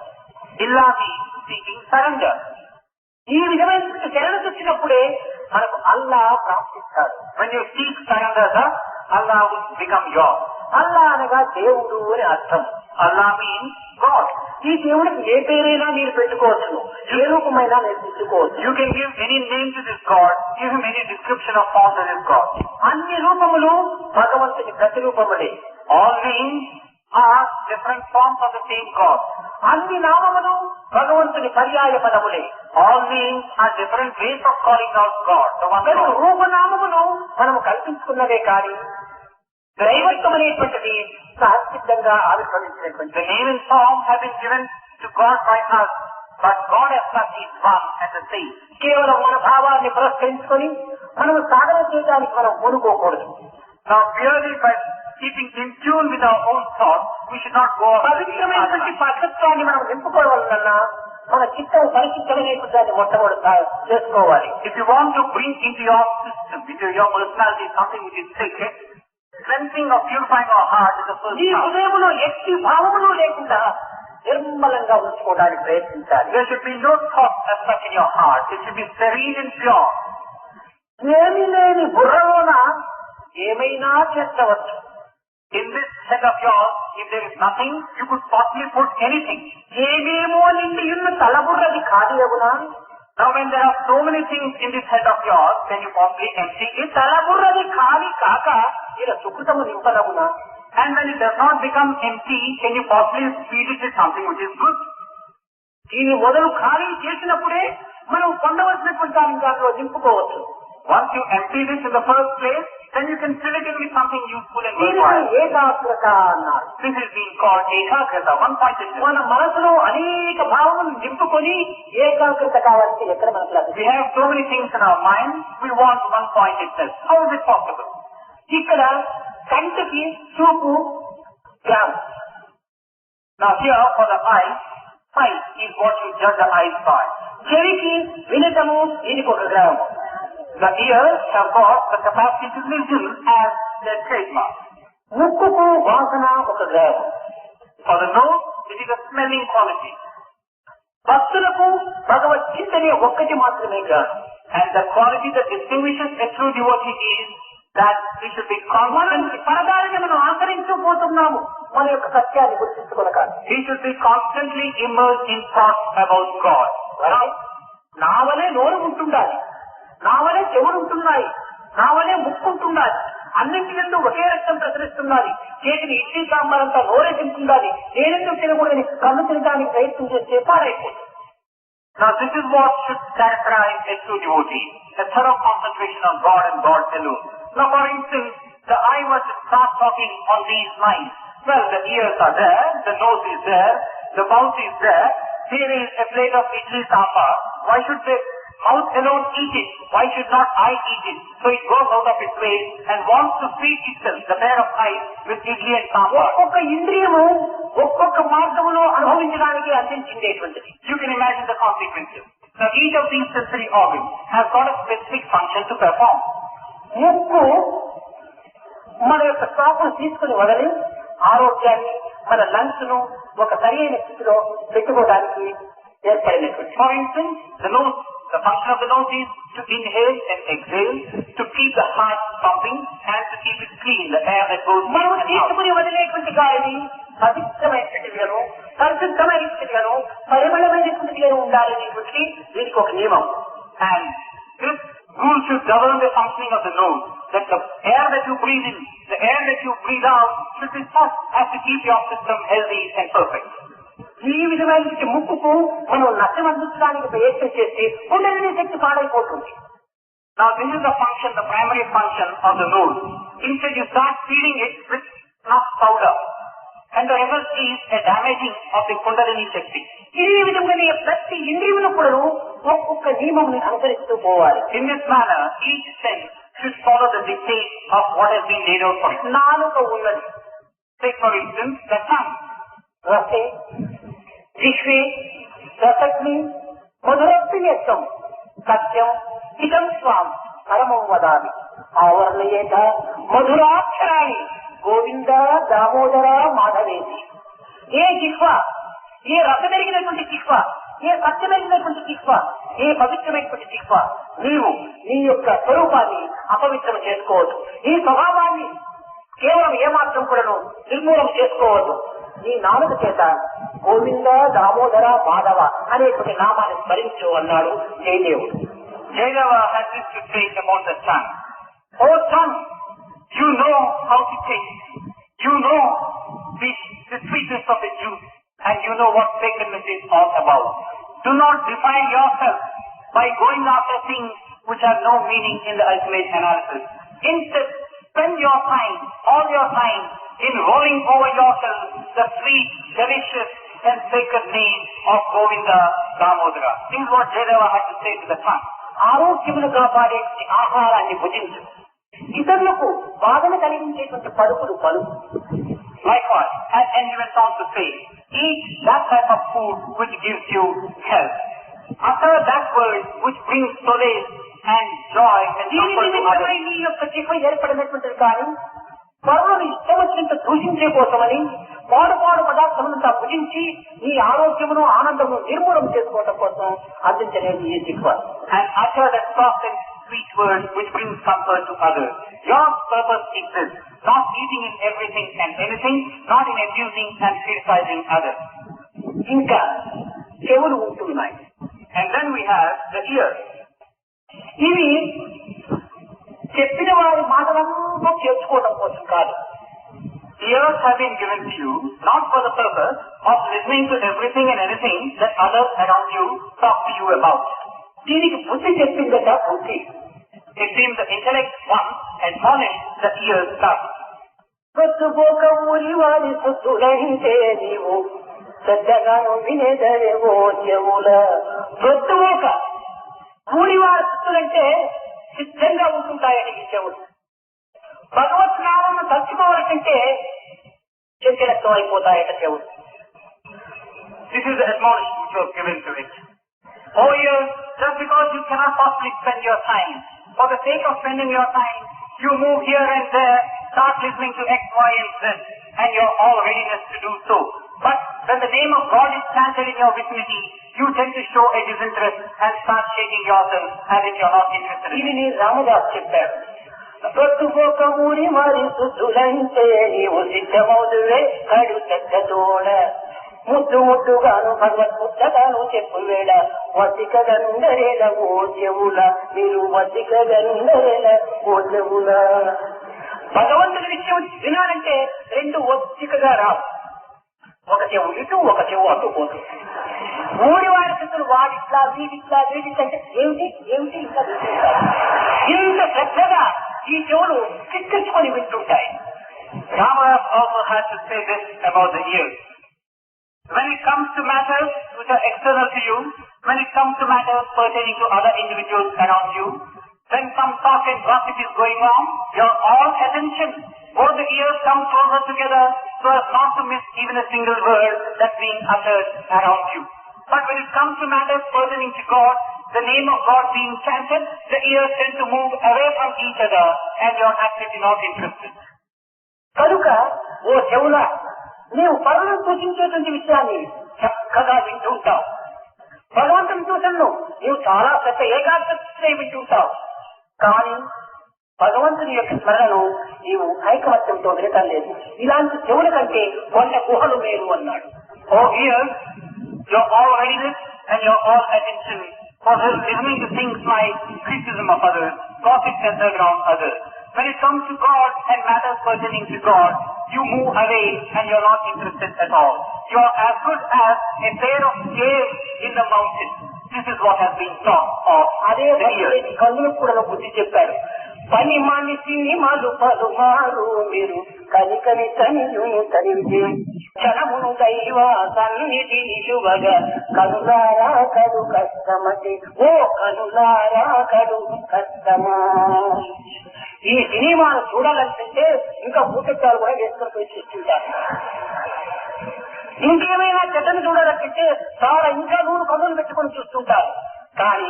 Illah means seeking surrender. ఈ విధమైన శరణుచొచ్చినప్పుడే మనకు అల్లా ప్రాప్తిస్తాడు. When you seek surrender, Allah will become yours. అల్లా అనగా దేవుడు అని అర్థం. Allah means God. ఈ దేవుడికి ఏ పేరైనా మీరు పెట్టుకోవచ్చు, ఏ రూపమైనా మీరు పెట్టుకోవచ్చు. You can give any name to this God, give him any description of form to this God. అన్ని రూపములు భగవంతుని ప్రతిరూపములే. All names are different forms of the same God. అన్ని నామములు భగవంతుని పర్యాయ పదములే. All names are different ways of calling out God, the one God. రూపనామములు మనము కల్పించుకున్నదే కానీ దైవత్వం అనేటువంటిది సహసిద్ధంగా ఆవిర్భవించినటువంటి. The name and form have been given to God by us, but God as such is one and the same. కేవలం మన భావాన్ని పురస్కరించుకొని మనము సాధన చేయడానికి మనం పూనుకోకూడదు. Now merely by keeping in tune with our own thoughts, we should not go off. పవిత్రమైనటువంటి పద్ధత్వాన్ని మనం నింపుకోవాలన్నా మన చిత్తం పరిశుద్ధమైనటువంటి దాన్ని మొట్టమొదటి చేసుకోవాలి. If you want to bring into your system, into your personality, something which is sacred, cleansing or purifying our heart is the first ఈ step. హృదయములో ఎట్టి భావములు లేకుండా నిర్మలంగా ఉంచుకోవడానికి ప్రయత్నించాలి. There should be no thought as such in your heart. It should be serene and pure. ఏమీ లేని బుర్రలోన ఏమైనా చేర్చవచ్చు. In this head of yours, if there is nothing, you could possibly put anything. ఏమేమో నిండి ఉన్న తలబుర్రది ఖాళీ అవునా? Now when there are so many things in this head of yours, can you possibly empty it? తలబుర్రది ఖాళీ కాక ఇలా సుకృతము నింపనవునా? And when it does not become empty, can you possibly feed it with something which is good? దీని మొదలు ఖాళీ చేసినప్పుడే మనం పొందవలసినటువంటి దానిలో నింపుకోవచ్చు. Once you empty this in the first place, then you can fill it in with something useful and దీనిని worthwhile. ఏకాగ్రత అన్నారు. This is being called ekagrata, one-pointedness. మన మనసులో అనేక భావములు నింపుకొని ఏకాగ్రత కావాల్సి ఎక్కడ మనకు లభిస్తుంది? We have so many things in our mind, we want one-pointedness. How is it possible? ఇక్కడ కంటికి చూపు gram, Now here for the eye, sight is what you judge the eyes by. చెవికి వినటము దీనికి ఒక గ్రహము. The ears have got the capacity to listen as their trademark. ముక్కుకు వాసన ఒక గ్రహము. For the nose, it is a smelling quality. భక్తులకు భగవత్ చింతనే ఒక్కటి మాత్రమే గ్రహం. And the quality that distinguishes a true devotee is that he should be constant. పరదారిని మనం ఆచరించబోతున్నాము మన యొక్క సత్యాన్ని గుర్తించుకోనక. He should be constantly immersed in thoughts about God. నా వలే నోరు ఉంటుండాలి, నా వలే చెవులు ఉంటున్నాయి, నా వలే ముక్కు ఉంటుండాలి, అన్నింటి నుండి ఒకే రక్తం ప్రసరిస్తున్నది, చేతిని ఇడ్లీ సాంబారంతా నోరే తింటుండాలి, నేనెందుకు తినకూడదని కన్ను తినడానికి ప్రయత్నం చేస్తే పాడైపోతుంది. Now this is what should characterize a true devotee, a thorough concentration on God and God alone. Now for instance, the eye was to start talking on these lines. Well, the ears are there, the nose is there, the mouth is there, here is a plate of idli sambar. Why should the mouth alone eat it? Why should not I eat it? So it goes out of its way and wants to feed itself, the pair of eyes, with idli and sambar. ఒక్కొక్క ఇంద్రియము ఒక్కొక్క మార్గములో అనుభవించడానికి అందించిందేటువంటిది. You can imagine the consequences. Now each of these sensory organs has got a specific function to perform. ముక్కు మన యొక్క శ్వాసను తీసుకుని వదిలి ఆరోగ్యాన్ని, మన లంగ్స్ ను ఒక సరైన స్థితిలో పెట్టుకోవడానికి ఏర్పడినటువంటి. For instance, the nose, the function of the nose is to inhale and exhale, to keep the heart pumping and to keep it clean, the air that goes in మనం and out. తీసుకుని వదిలేటువంటి గాలిని పవిత్రమైనటువంటిగాను, పరిశుద్ధమైనటువంటిగాను, పరిమళమైనటువంటిగాను ఉండాలనేటువంటి దీనికి ఒక నియమం. And this rule should govern the functioning of the nose, that the air that you breathe in, the air that you breathe out should be such as to keep your system healthy and perfect. ఈ విధమైనటువంటి ముక్కుకు మనం నష్టం అందించడానికి ప్రయత్నం చేస్తే ఉండని శక్తి పాడైపోతుంది. Now this is the function, the primary function of the nose. Instead you start feeding it with snuff powder, and the result is a damaging of the Kundalini Shakti. ఈ విధంగానే ప్రతి ఇంద్రియమును కూడా ఒక్కొక్క నియమం అనుసరిస్తూ పోవాలి. In this manner, each sense should follow the dictates of what has been laid out for it. నాలుక ఉన్నది. Take for instance the tongue. రసే జిహ్వే రసగ్ని మధురప్రియత్వం సత్యం ఇదం స్వాం పరమం వదామి ఆవర్ణయేత మధురాక్షరాణి గోవింద దామోదర మాధవేతి. ఏ జిహ్వ, ఏ రసమెరిగినటువంటి జిహ్వ, ఏ సత్యమెరిగినటువంటి జిహ్వ, ఏ పవిత్రమైనటువంటి జిహ్వ, నీవు నీ యొక్క స్వరూపాన్ని అపవిత్రం చేసుకోవద్దు, ఈ స్వభావాన్ని కేవలం ఏమాత్రం కూడాను నిర్మూలన చేసుకోవద్దు. ఈ నాలుగు చేత గోవింద దామోదర మాధవ అనేటువంటి నామాన్ని స్మరించు అన్నాడు జయదేవుడు. Jayadeva has this to say about the tongue. Oh tongue, you know how to taste. You know the sweetness of the juice, and you know what sacredness is all about. Do not define yourself by going after things which have no meaning in the ultimate analysis. Instead, spend your time, all your time, in rolling over yourself the sweet, delicious and sacred name of Govinda Damodara. This is what Jayadeva had to say to the tongue. ఆరోగ్యమును కాపాడే ఆహారాన్ని భుజించు, ఇతరులకు బాధను కలిగించేటువంటి పలుకులు పలు. Likewise, and he went on to say, eat that type of food which gives you health. Utter that word which brings solace and joy and దీని comfort to నిమిత్తమై others. నీ యొక్క జిహ్వ ఏర్పడినటువంటిది కానీ పరులను ఇష్టం వచ్చినంత దూషించే కోసమని పాడు పదార్థములంతా భుజించి నీ ఆరోగ్యమును ఆనందమును నిర్మూలన చేసుకోవడం కోసం అందించలేదు ఈ జిహ్వ. And utter that soft and sweet word which brings comfort to others. Your purpose is this, not eating in everything and anything, not in abusing and criticizing others. ఇంకా చెవులు ఉంటున్నాయి. And then we have the ears. ఇవి చెప్పిన వారి మాటలంతా చేర్చుకోవడం కోసం కాదు. Ears have been given to you not for the purpose of listening to everything and anything that others around you talk to you about. దీనికి బుద్ధి చెప్పిందట బుద్ధి. It seems the intellect once admonished the ears thus. పొద్దుపోక ఊరి వారి పొద్దులంటే నీవు శ్రద్ధగాను వినేదరేవో చెవుల. పొద్దుపోక ఊరి వారి పొద్దులంటే సిద్ధంగా ఉంటుంటాయట ఈ చెవులు. భగవత్ నామం తలుచుకోవాలంటే చెంచలత్వం అయిపోతాయట చెవులు. This is the admonition which was given to it. O ears, just because you cannot possibly spend your time, for the sake of spending your time, you move here and there, start listening to X, Y, and Z, and you're all readiness to do so. But when the name of God is chanted in your vicinity, you tend to show a disinterest and start shaking yourself as if you're not interested in it. ఇది రామదాస్ చెప్పాడు. ప్రొద్దుపోక ఊరి మరి సుతులంటే నీవు సిద్ధమవుదువే కడు చెత్తతోడ ముద్దు ముద్దుగాను భగవత్ ముద్దగాను చెప్పు వేళ వసిక గందరేల ఓ చెవుల మీరు వసిక గందరేల ఓ చెవుల. భగవంతుడి విషయం వినాలంటే రెండు వసికగా రావు. ఒక చెవు ఇటు ఒక చెవు అటు పోతుంది. ఊరి వారి స్థితులు వాడిట్లా వీడిట్లా వీడిట్లంటే ఏమిటి ఏమిటి ఇంకా ఇంత శ్రద్ధగా ఈ చెవులు చిక్కించుకొని వింటుంటాయి. Ramadas also had to say this about the ears. When it comes to matters which are external to you, when it comes to matters pertaining to other individuals around you, when some talk and gossip is going on, your all attention, both the ears come closer together so as not to miss even a single word that's being uttered around you. But when it comes to matters pertaining to God, the name of God being chanted, the ears tend to move away from each other and you're absolutely not interested. కనుక ఓ చెవుల నీవు పరులను సూచించేటువంటి విషయాన్ని చక్కగా వింటుంటావు. భగవంతుని సూచనలు నీవు చాలా పెద్ద ఏకాగ్రత వింటుంటావు. కానీ భగవంతుని యొక్క స్మరణను నీవు ఐకమత్యంతో వినటం లేదు. ఇలాంటి చెవుల కంటే కొండ గుహలు మేలు అన్నాడు. Oh ears, you're all readiness and you're all attention for listening to things like criticism of others, gossip centered around others. When it comes to God and matters pertaining to God, you move away and you're not interested at all. You're as good as a pair of caves in the mountains. This is what has been taught of అదే కన్నులకు కూడా బుద్ధి చెప్పారు. పని మనిషి మలు పలుమారు మీరు కనికని తనియును తనివితే క్షణమును దైవ సన్నిధి నిలువగా కనులారా కడు కష్టమటి ఓ కనులారా కడు కష్టమా. ఈ సినిమాను చూడాలనిపిస్తే ఇంకా భూతత్వాలు కూడా వేసుకొని పోయి చూస్తుంటారు. ఇంకేమైనా చెడ్డను చూడాలంటే చాలా ఇంకా నూరు కన్నులు పెట్టుకొని చూస్తుంటారు. కానీ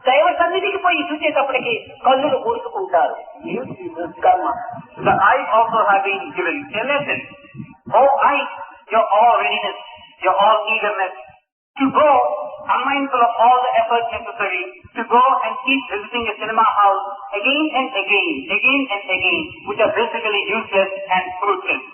దైవ సన్నిధికి పోయి చూసేటప్పటికి కన్నులు కూర్చుకుంటారు. కర్మ. The eyes also have been given a lesson. Oh eyes, your all readiness, your all eagerness to go, unmindful of all the efforts necessary to go and keep visiting a cinema house again and again, which are basically useless and fruitless.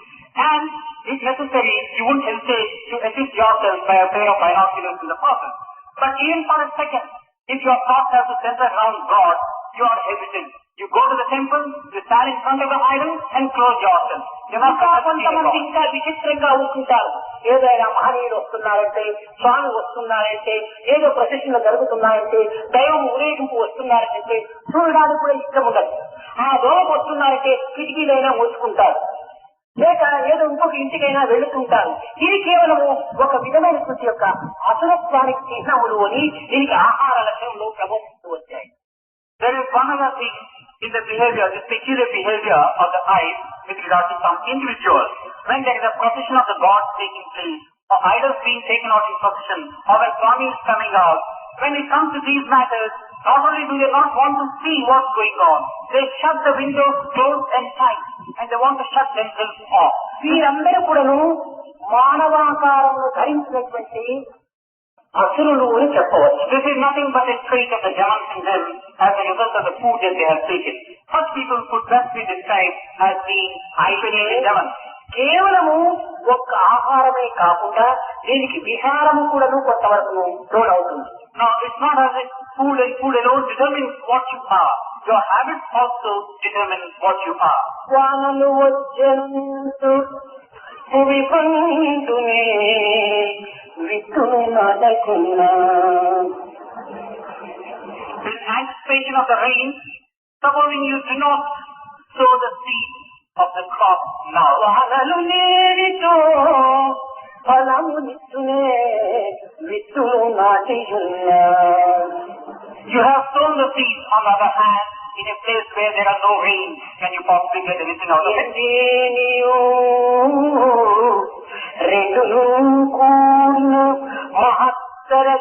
And if necessary, you wouldn't hesitate to assist yourself by a pair of binoculars in the process. But even for a second, if your thoughts have to center around God, you are hesitant. You go to the temple, you stand in front of the idol and close yourself. కొంతమంది ఇంకా విచిత్రంగా ఉంటుంటారు. ఏదైనా మహనీయులు వస్తున్నారంటే, స్వామి వస్తున్నారంటే, ఏదో ప్రొసెషన్లు జరుగుతున్నారంటే, దైవం ఊరేగింపు వస్తున్నారంటే చూడడానికి కూడా ఇష్టం ఉండదు. ఆ దూరం వస్తున్నారంటే కిటికీలైనా మూసుకుంటారు, లేక ఏదో ఇంకొక ఇంటికైనా వెళుతుంటారు. ఇది కేవలము ఒక విధమైనటువంటి యొక్క అసురత్వానికి చిహ్నములు అని దీనికి ఆహార లక్ష్యంలో ప్రబోధిస్తూ వచ్చాయి. There is one other thing in the behavior, this peculiar behavior of the eyes with regard to some individuals. When there is a procession of the gods taking place, or idols being taken out in procession, or when Swami is coming out, when it comes to these matters, not only do they not want to see what's going on, they shut the windows close and tight, and they want to shut themselves off. వీరందరూ కూడాను మానవాకారంలో ధరించినటువంటి అసురులు అని చెప్పవచ్చు. This is nothing but a trait of the Jamans in them as a result of the food that they have taken. Such people could best be described as being isolated Jamans. కేవలము ఒక్క ఆహారమే కాకుండా దీనికి విహారము కూడా కొంతవరకు తోడవుతుంది. Now, it's not as if food and food alone determines what you are. Your habits also determine what you are. వానలు వచ్చెను విపంతునే విత్తును నాటకున్నా. In anticipation of the rain, supposing you do not sow the seed of the crop now. వానలు లేవితో ఫలము నిత్తునే విత్తును నాటియున్నా. You have sown the seed, on the other hand, in a place where there are no rains, can you possibly get anything out of it? రెండును కూడిన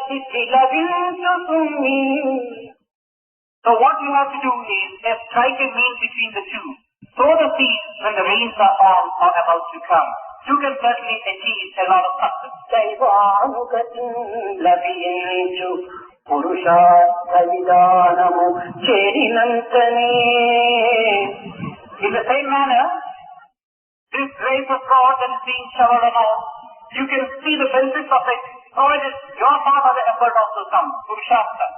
తిథి లభించుతుంది. So what you have to do is strike a mean between the two. Sow the seed when the rains are on or about to come. You can certainly achieve a lot of success. దైవానుగతి లభించు పురుషార్థ విధానము చేరినంతనే. In the same manner, this grace of God that is being showered on all, you can see the benefits of it, provided your part of the effort also comes. Purushartha.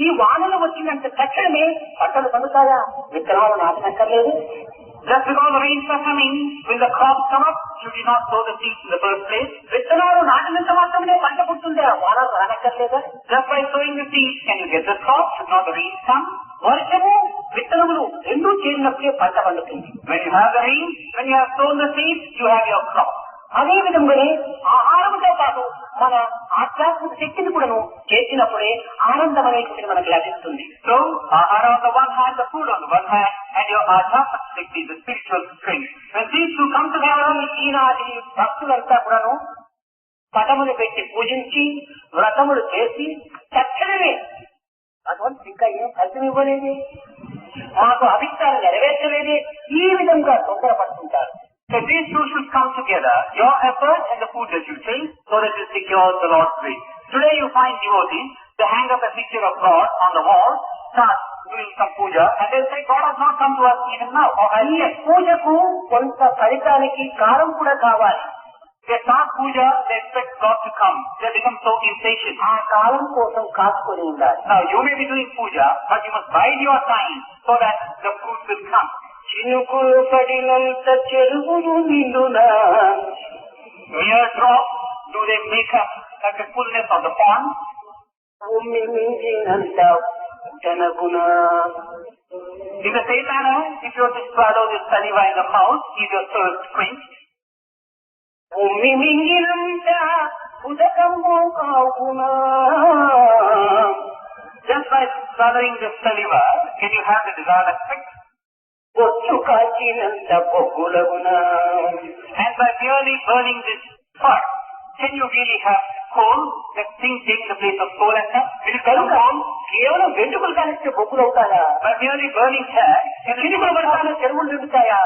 ఈ వానలు వచ్చినంత తక్షణమే పంటలు పండుతాయా? విత్తనాలు నాటనక్కర్లేదు. Just because the rains are coming, will the crops come up? Should you not sow the seeds in the first place? విత్తనాలు నాటినంత మాత్రమే పంట పుట్టుందా? వానలు రానక్కర్లేదా? Just by sowing the seeds, can you get the crop? Should not the rains come? వర్షము విత్తనములు రెండూ చేరినప్పుడే పంట పండుతుంది. When you have the rain, when you have sown the seeds, you have your crop. అదే విధంగానే ఆహారంతో పాటు మన ఆధ్యాత్మిక శక్తిని కూడాను చేసినప్పుడే ఆనందం అనేటువంటిది మనకు లభిస్తుంది. So, ahara on the one hand, the food on the one hand, and your adhyatmic shakti, the spiritual strength. When these two come together, ఈనాటి భక్తులంతా కూడాను పటములు పెట్టి పూజించి వ్రతములు చేసి తక్షణమే భగవంతుడు ఇంకా ఏం ఫలితం ఇవ్వలేదే, మాకు అభిష్టాలు నెరవేర్చలేదే, ఈ విధంగా తొందరపడుతుంటారు. So these two should come together, your effort and the food that you take, so that you secure the Lord's grace. Today you find devotees, they hang up a picture of God on the wall, start doing some puja, and they say, God has not come to us even now. ఈ పూజకు కొంత ఫలితానికి కాలం కూడా కావాలి. They start puja, they expect God to come. They become so impatient. ఆ కాలం కోసం కాచుకొని ఉండాలి. Now you may be doing puja, but you must bide your time so that the fruit will come. చినుకులు పడినంత చెరువులు నిండునా, Mere drops, do they make up like the fullness of the pond? భూమి మించినంత జనగునా. In the same manner, if you were to swallow this saliva in the mouth, is your thirst quenched? భూమి మింగినంత ఉదకము కావునా. Just by swallowing this saliva, can you have the desired effect? పొచ్చు కాచినంత పొగులగునా. And by merely burning this fat, can you really have coal? That thing takes the place of coal and stuff? Will it become coal? కేవలం వెంట్రుకలు కానిస్తే బొగ్గులు అవుతాయా? By merely burning hair, can it చినుకులు పడతానే చెరువులు నిండుతాయా?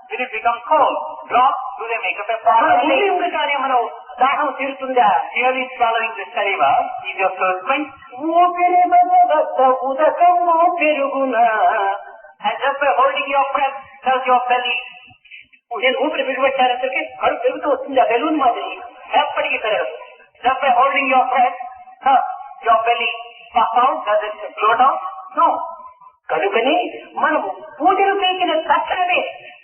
will it become coal? Drops, do they make up a మన pond? భూమి ఉండగానే మనం దాహం తీరుతుందా? Merely swallowing this saliva, is your thirst quenched? ఊపిరి బలవద్ద ఉదకము పెరుగునా. And just by holding your breath, does your belly, నేను ఊపిరి బిగుపెట్టారంటే కడుపు పెరుగుతూ వస్తుంది. ఆ బెలూన్ మాదిరి ఎప్పటికీ పెరగదు. just by holding your breath, your belly puff out, does it float out? No. కనుకని మనము పూజలు చేసిన తక్షణమే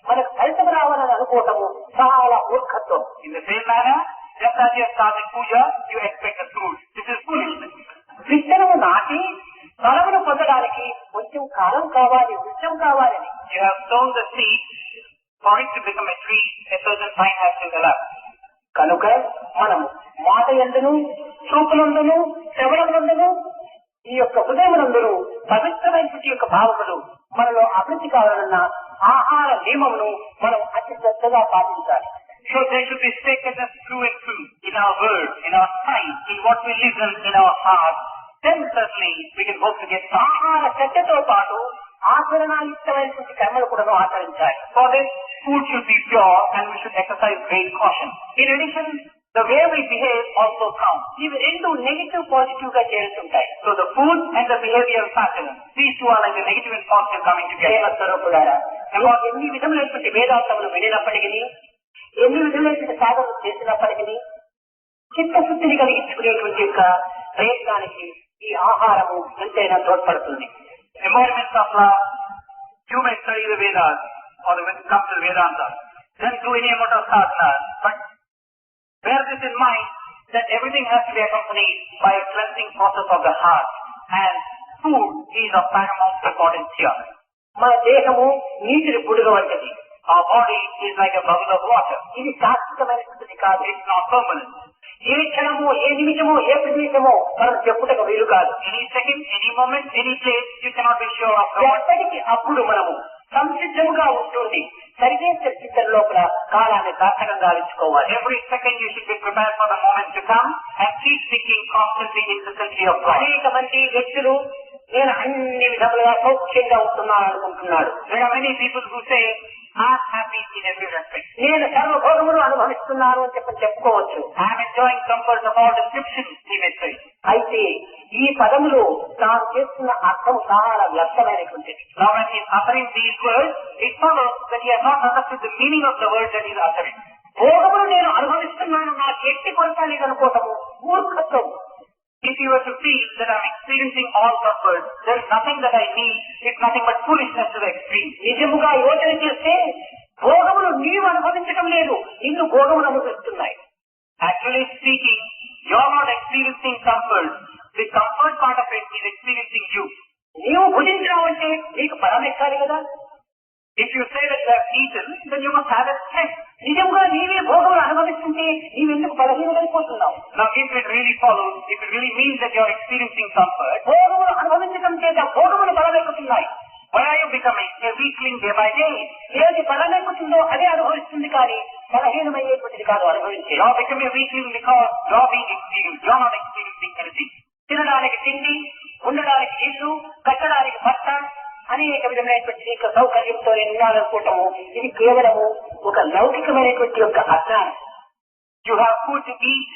మనకు ఫలితం రావాలని అనుకోవటము చాలా మూర్ఖత్వం. In the same manner, just as you have started puja, you expect a fruit. This is foolishness. విత్తనము నాటి ఫలమును పొందడానికి కొంచెం కాలం కావాలి, వృక్షం కావాలని. You have sown the seed, for it to become a tree, a certain time has to elapse. కనుక మనము మాట యందును, చూపులందును, శ్రవణములందును, ఈ యొక్క హృదయములందును పవిత్రమైనటువంటి యొక్క భావములు మనలో అభివృద్ధి కావాలన్న ఆహార నియమమును మనం అతి శ్రద్ధగా పాటించాలి. So there should be sacredness through and through, in our words, in our sight, in what we listen, in our heart. Then certainly we can hope to get some. ఆహార శ్రద్ధతో పాటు ఆచరణాయుక్తమైనటువంటి కర్మలు కూడా ఆచరించాలి. For this, food should be pure and we should exercise great caution. In addition, the way we behave also counts. ఇవి రెండు negative positive గా చేరుతుంటాయి. So the food and the behavioral pattern, these two are like the negative and positive coming together. ప్రేమ స్వరూపులారా, ఎన్ని విధములైనటువంటి వేదాంతములు వినినప్పటికీ, ఎన్ని విధములైనటువంటి సాధనలు చేసినప్పటికీ చిత్తశుద్ధిని కలిగించుకునేటువంటి యొక్క ప్రయత్నానికి ఈ ఆహారము ఎంతైనా తోడ్పడుతుంది. Embodiments of love, you may study the Vedas or come to the Vedanta, then do any amount of sadhana, but bear this in mind that everything has to be accompanied by a cleansing process of the heart, and food is of paramount importance here. మన దేహము నీటిని బుడగ వంటిది. Our body is like a bubble of water. ఇది శాశ్వతమైనటువంటిది కాదు. It's not permanent. ఏ క్షణము, ఏ నిమిషము, ఏ ప్రదేశమో మనం చెప్పుటకు వీలు కాదు. Any second, any moment, any place, you cannot be sure of. ఎప్పటికీ అప్పుడు మనము సంసిద్ధముగా ఉంటుంది. సరిగే చిత్తం లోపల కాలాన్ని సార్థకంగా ఉంచుకోవాలి. Every second you should be prepared for the moment to come and keep thinking constantly incessantly of God. అనేక మంది వ్యక్తులు నేను అన్ని విధములుగా సౌఖ్యంగా ఉంటున్నాను అనుకుంటున్నాడు. There are many people who say, I'm happy in every respect. నేను సర్వభోగములు అనుభవిస్తున్నాను అని చెప్పుకోవచ్చు. I'm enjoying comfort of all descriptions, he may say. అయితే ఈ పదములు తాను చేస్తున్న అర్థం చాలా వ్యర్థమైనటువంటిది. Now when he is uttering these words, it follows that he has not understood the meaning of the words that he is uttering. భోగములు నేను అనుభవిస్తున్నాను, నాకు ఎట్టి కొరత లేదనుకోవటము మూర్ఖత్వం. If you were to feel that I'm experiencing all comfort, there is nothing that I need, it's nothing but foolishness to the extreme. నిజముగా యోచన చేస్తే భోగములు నీవు అనుభవించడం లేదు, నిన్ను భోగములు అనుభవిస్తున్నాయి. Actually speaking, you're not experiencing comfort. The comfort part of it is experiencing you. నీవు భుజించావంటే నీకు బలం ఎక్కాలి కదా. If you say that you have eaten, then you must have a strength. నిజంగా నీవే భోగములు అనుభవిస్తుంటే నీవెందుకు బలహీనమైపోతున్నావు? Now if it really follows, if it really means that you're experiencing comfort, భోగములు అనుభవించడం చేత భోగములు బలమెక్కుతున్నాయి. why are you becoming a weakling day by day? ఏది బలమెక్కుతుందో అదే అనుభవిస్తుంది, కానీ బలహీనమయ్యేటువంటిది కాదు అనుభవించే. You're becoming a weakling because you're being experienced. You're not experiencing anything. తినడానికి తిండి, ఉండడానికి ఇల్లు, కట్టడానికి బట్ట, అనేక విధమైనటువంటి సౌకర్యంతో నేను ఉండాలనుకోవటము ఇది కేవలము ఒక లౌకికమైనటువంటి యొక్క అజ్ఞానం. You have food to eat,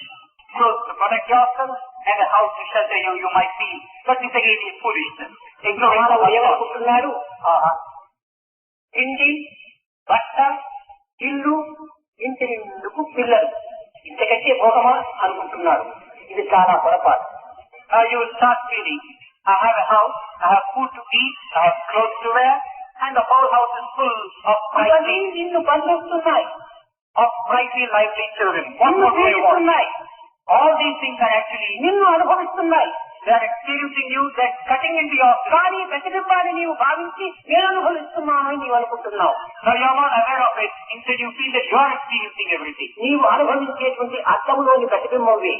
clothes to protect yourself, and a house to shelter you, you might feel. But this again is foolishness. Ignorance of ఏమనుకుంటున్నాడు? తిండి, బట్ట, ఇల్లు, ఇంటి నిండుకు పిల్లలు, ఇంతకంటే భోగమా అనుకుంటున్నాడు. ఇది చాలా పొరపాటు. You will start feeling, I have a house, I have food to eat, I have clothes to wear, and the whole house is full of అవన్నీ నిన్ను బంధిస్తున్నాయి, brightly lively children. What more do you want? All these things are actually, నిన్ను అనుభవిస్తున్నాయి. they are experiencing you, they are cutting into your soul. కానీ ప్రతిబింబాన్ని నీవు భావించి నేను అనుభవిస్తున్నాను అని నీవు అనుకుంటున్నావు. Now you are not aware of it, instead you feel that you are experiencing everything. నీవు అనుభవించేటువంటి అర్థంలోని ప్రతిబింబమే.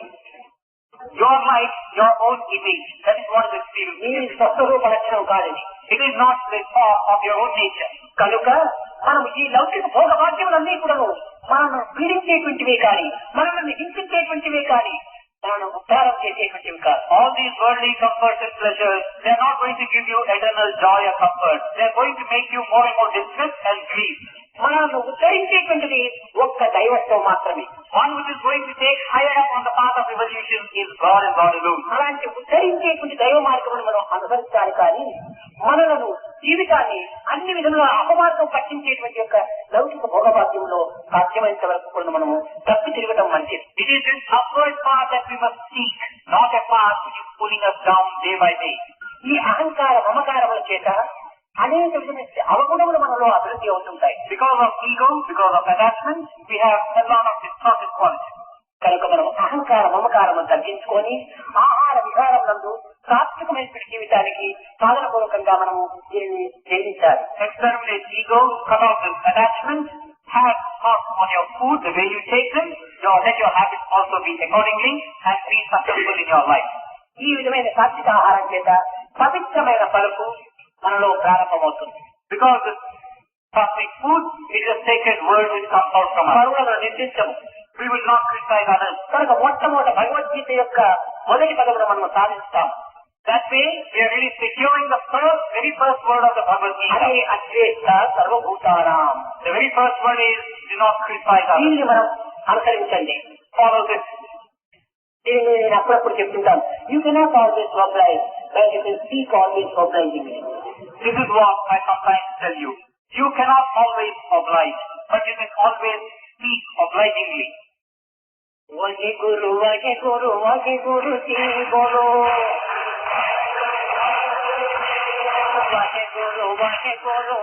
Your life, your own image, that is what is experiencing. నీ స్వస్వరూప లక్షణం కాదని. It is not the form of your own nature. కనుక మనం ఈ లౌకిక భోగ భాగ్యములన్నీ కూడా మనల్ని పీడించేటువంటివే కానీ, మనల్ని హింసించేటువంటివే కానీ, మనల్ని ఉద్ధారం చేసేటువంటివి కాదు. All these worldly comforts and pleasures, they are not going to give you eternal joy or comfort. They are going to make you more and more distressed and grieved. మనల్ని ఉద్ధరించేటువంటిది ఒక్క దైవత్వం మాత్రమే. One which is going to take higher up on the path of evolution is God and God alone. అలాంటి ఉద్ధరించేటువంటి దైవ మార్గమును మనం అనుసరించాలి, కానీ మనలను జీవితాన్ని అన్ని విధముల అపమార్గం పట్టించేటువంటి యొక్క లౌకిక భోగభాగ్యంలో సాధ్యమైనంత వరకు కూడా మనము తప్పి తిరగటం మంచిది. It is this upward path that we must seek, not a path which is pulling us down day by day. ఈ అహంకార మమకారముల చేత అనేక విధమైన అవగుణములు మనలో అభివృద్ధి అవుతుంటాయి. Because of ego, because of attachment, we have a lot of distorted qualities. కనుక మనం అహంకార మమకారము తగ్గించుకొని ఆహార విహారం నందు సాత్వికమైన జీవితానికి సాధనపూర్వకంగా మనము దీనిని జయించాలి. Exterminate ego, cut off this attachment, have thoughts on your food, the way you take them, let your habits also be accordingly, and be successful in your life. ఈ విధమైన సాత్విక ఆహారం చేత పవిత్రమైన పలుకు మనలో ప్రారంభమవుతుంది. Because this sattvic food is a sacred word which comes out from us. పరువులను నిందించము. We will not criticize others. కనుక మొట్టమొదటి భగవద్గీత యొక్క మొదటి పదమును మనం సాధిస్తాం. That way, we are really securing the very first word of the Bhagavad Gita. అదే అద్వేష్ట సర్వభూతానాం. The very first word is, do not criticize others. దీన్ని మనం అనుసరించండి. Follow this. దీన్ని నేను అప్పుడప్పుడు చెప్తుంటాను. You cannot always oblige, but you can speak always obligingly. This is what I sometimes tell you. You cannot always oblige, but you can always speak obligingly. वही गुरु जी बोलो, वही गुरु जी बोलो,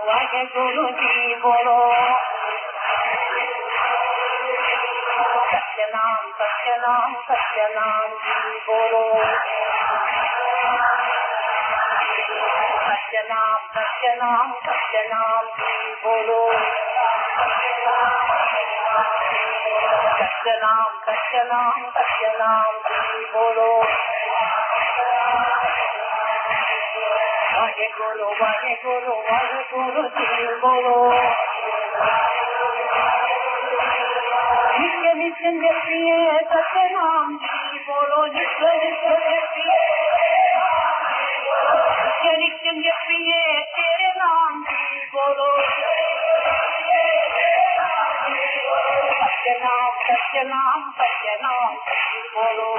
वही गुरु जी बोलो. सत्यनाम सत्यनाम सत्यनाम जी बोलो, सत्यनाम सत्यनाम सत्यनाम जी बोलो, सत्यनाम सत्यनाम सत्यनाम जी बोलो. वाहे गुरु वाहे गुरु जी बोलो नित्य नित्य जपिए सतनाम जी बोलो नित्य नित्य जपिए नित्य नित्य जपिए तेरे नाम जी बोलो सत्यनाम सत्यनाम सत्यनाम जी बोलो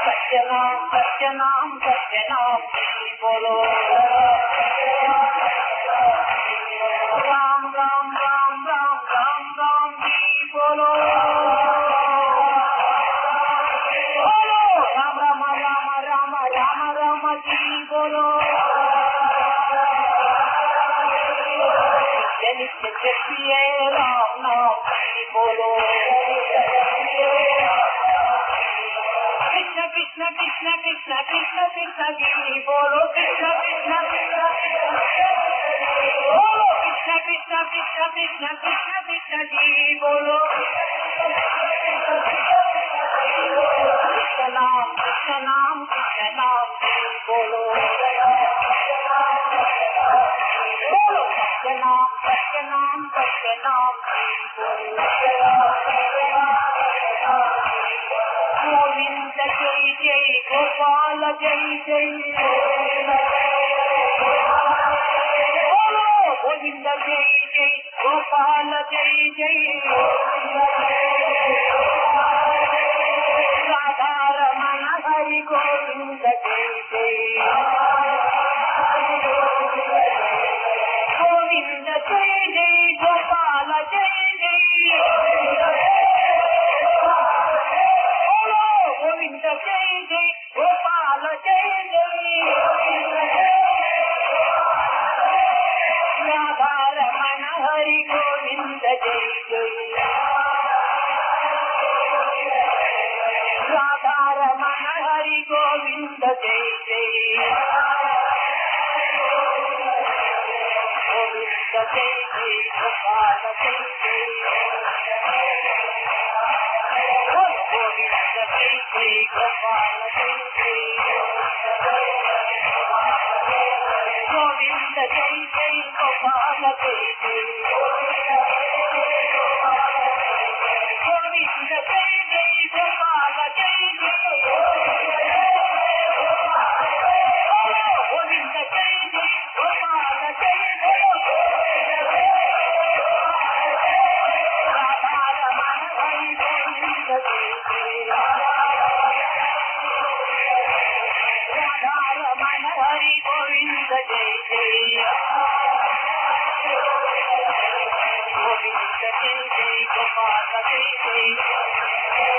सत्यनाम सत्यनाम सत्यनाम जी बोलो राम राम राम राम राम राम जी बोलो बोलो राम राम राम राम राम राम जी बोलो नित्य नित्य जपिए राम नाम जी बोलो कृष्ण कृष्ण कृष्ण कृष्ण कृष्ण कृष्ण जी बोलो कृष्ण कृष्ण कृष्ण बोलो कृष्ण कृष्ण कृष्ण कृष्ण कृष्ण कृष्ण जी बोलो कृष्ण नाम कृष्ण नाम कृष्ण नाम जी बोलो बोलो सत्य नाम सत्य नाम सत्य नाम जी बोलो गोविंद जय जय गोपाल जय जय बोलो गोविंद जय जय गोपाल जय जय राधा रमण हरि गोविंद जय जय गोविंद जय जय गोपाल जय जय गोविंद जय जय गोपाल जय जय राधा रमण हरि गोविंद जय जय राधा रमण हरि गोविंद जय जय गोविंद जय जय गोपाल जय जय गोविंद जय जय गोपाल जय जय गोविंद जय जय गोपाल जय जय गोविंद जय जय गोपाल जय जय गोविंद जय जय गोपाल जय जय राधा रमण हरि गोविंद जय जय राधा रमण हरि गोविंद जय जय गोविंद जय जय गोपाल जय जय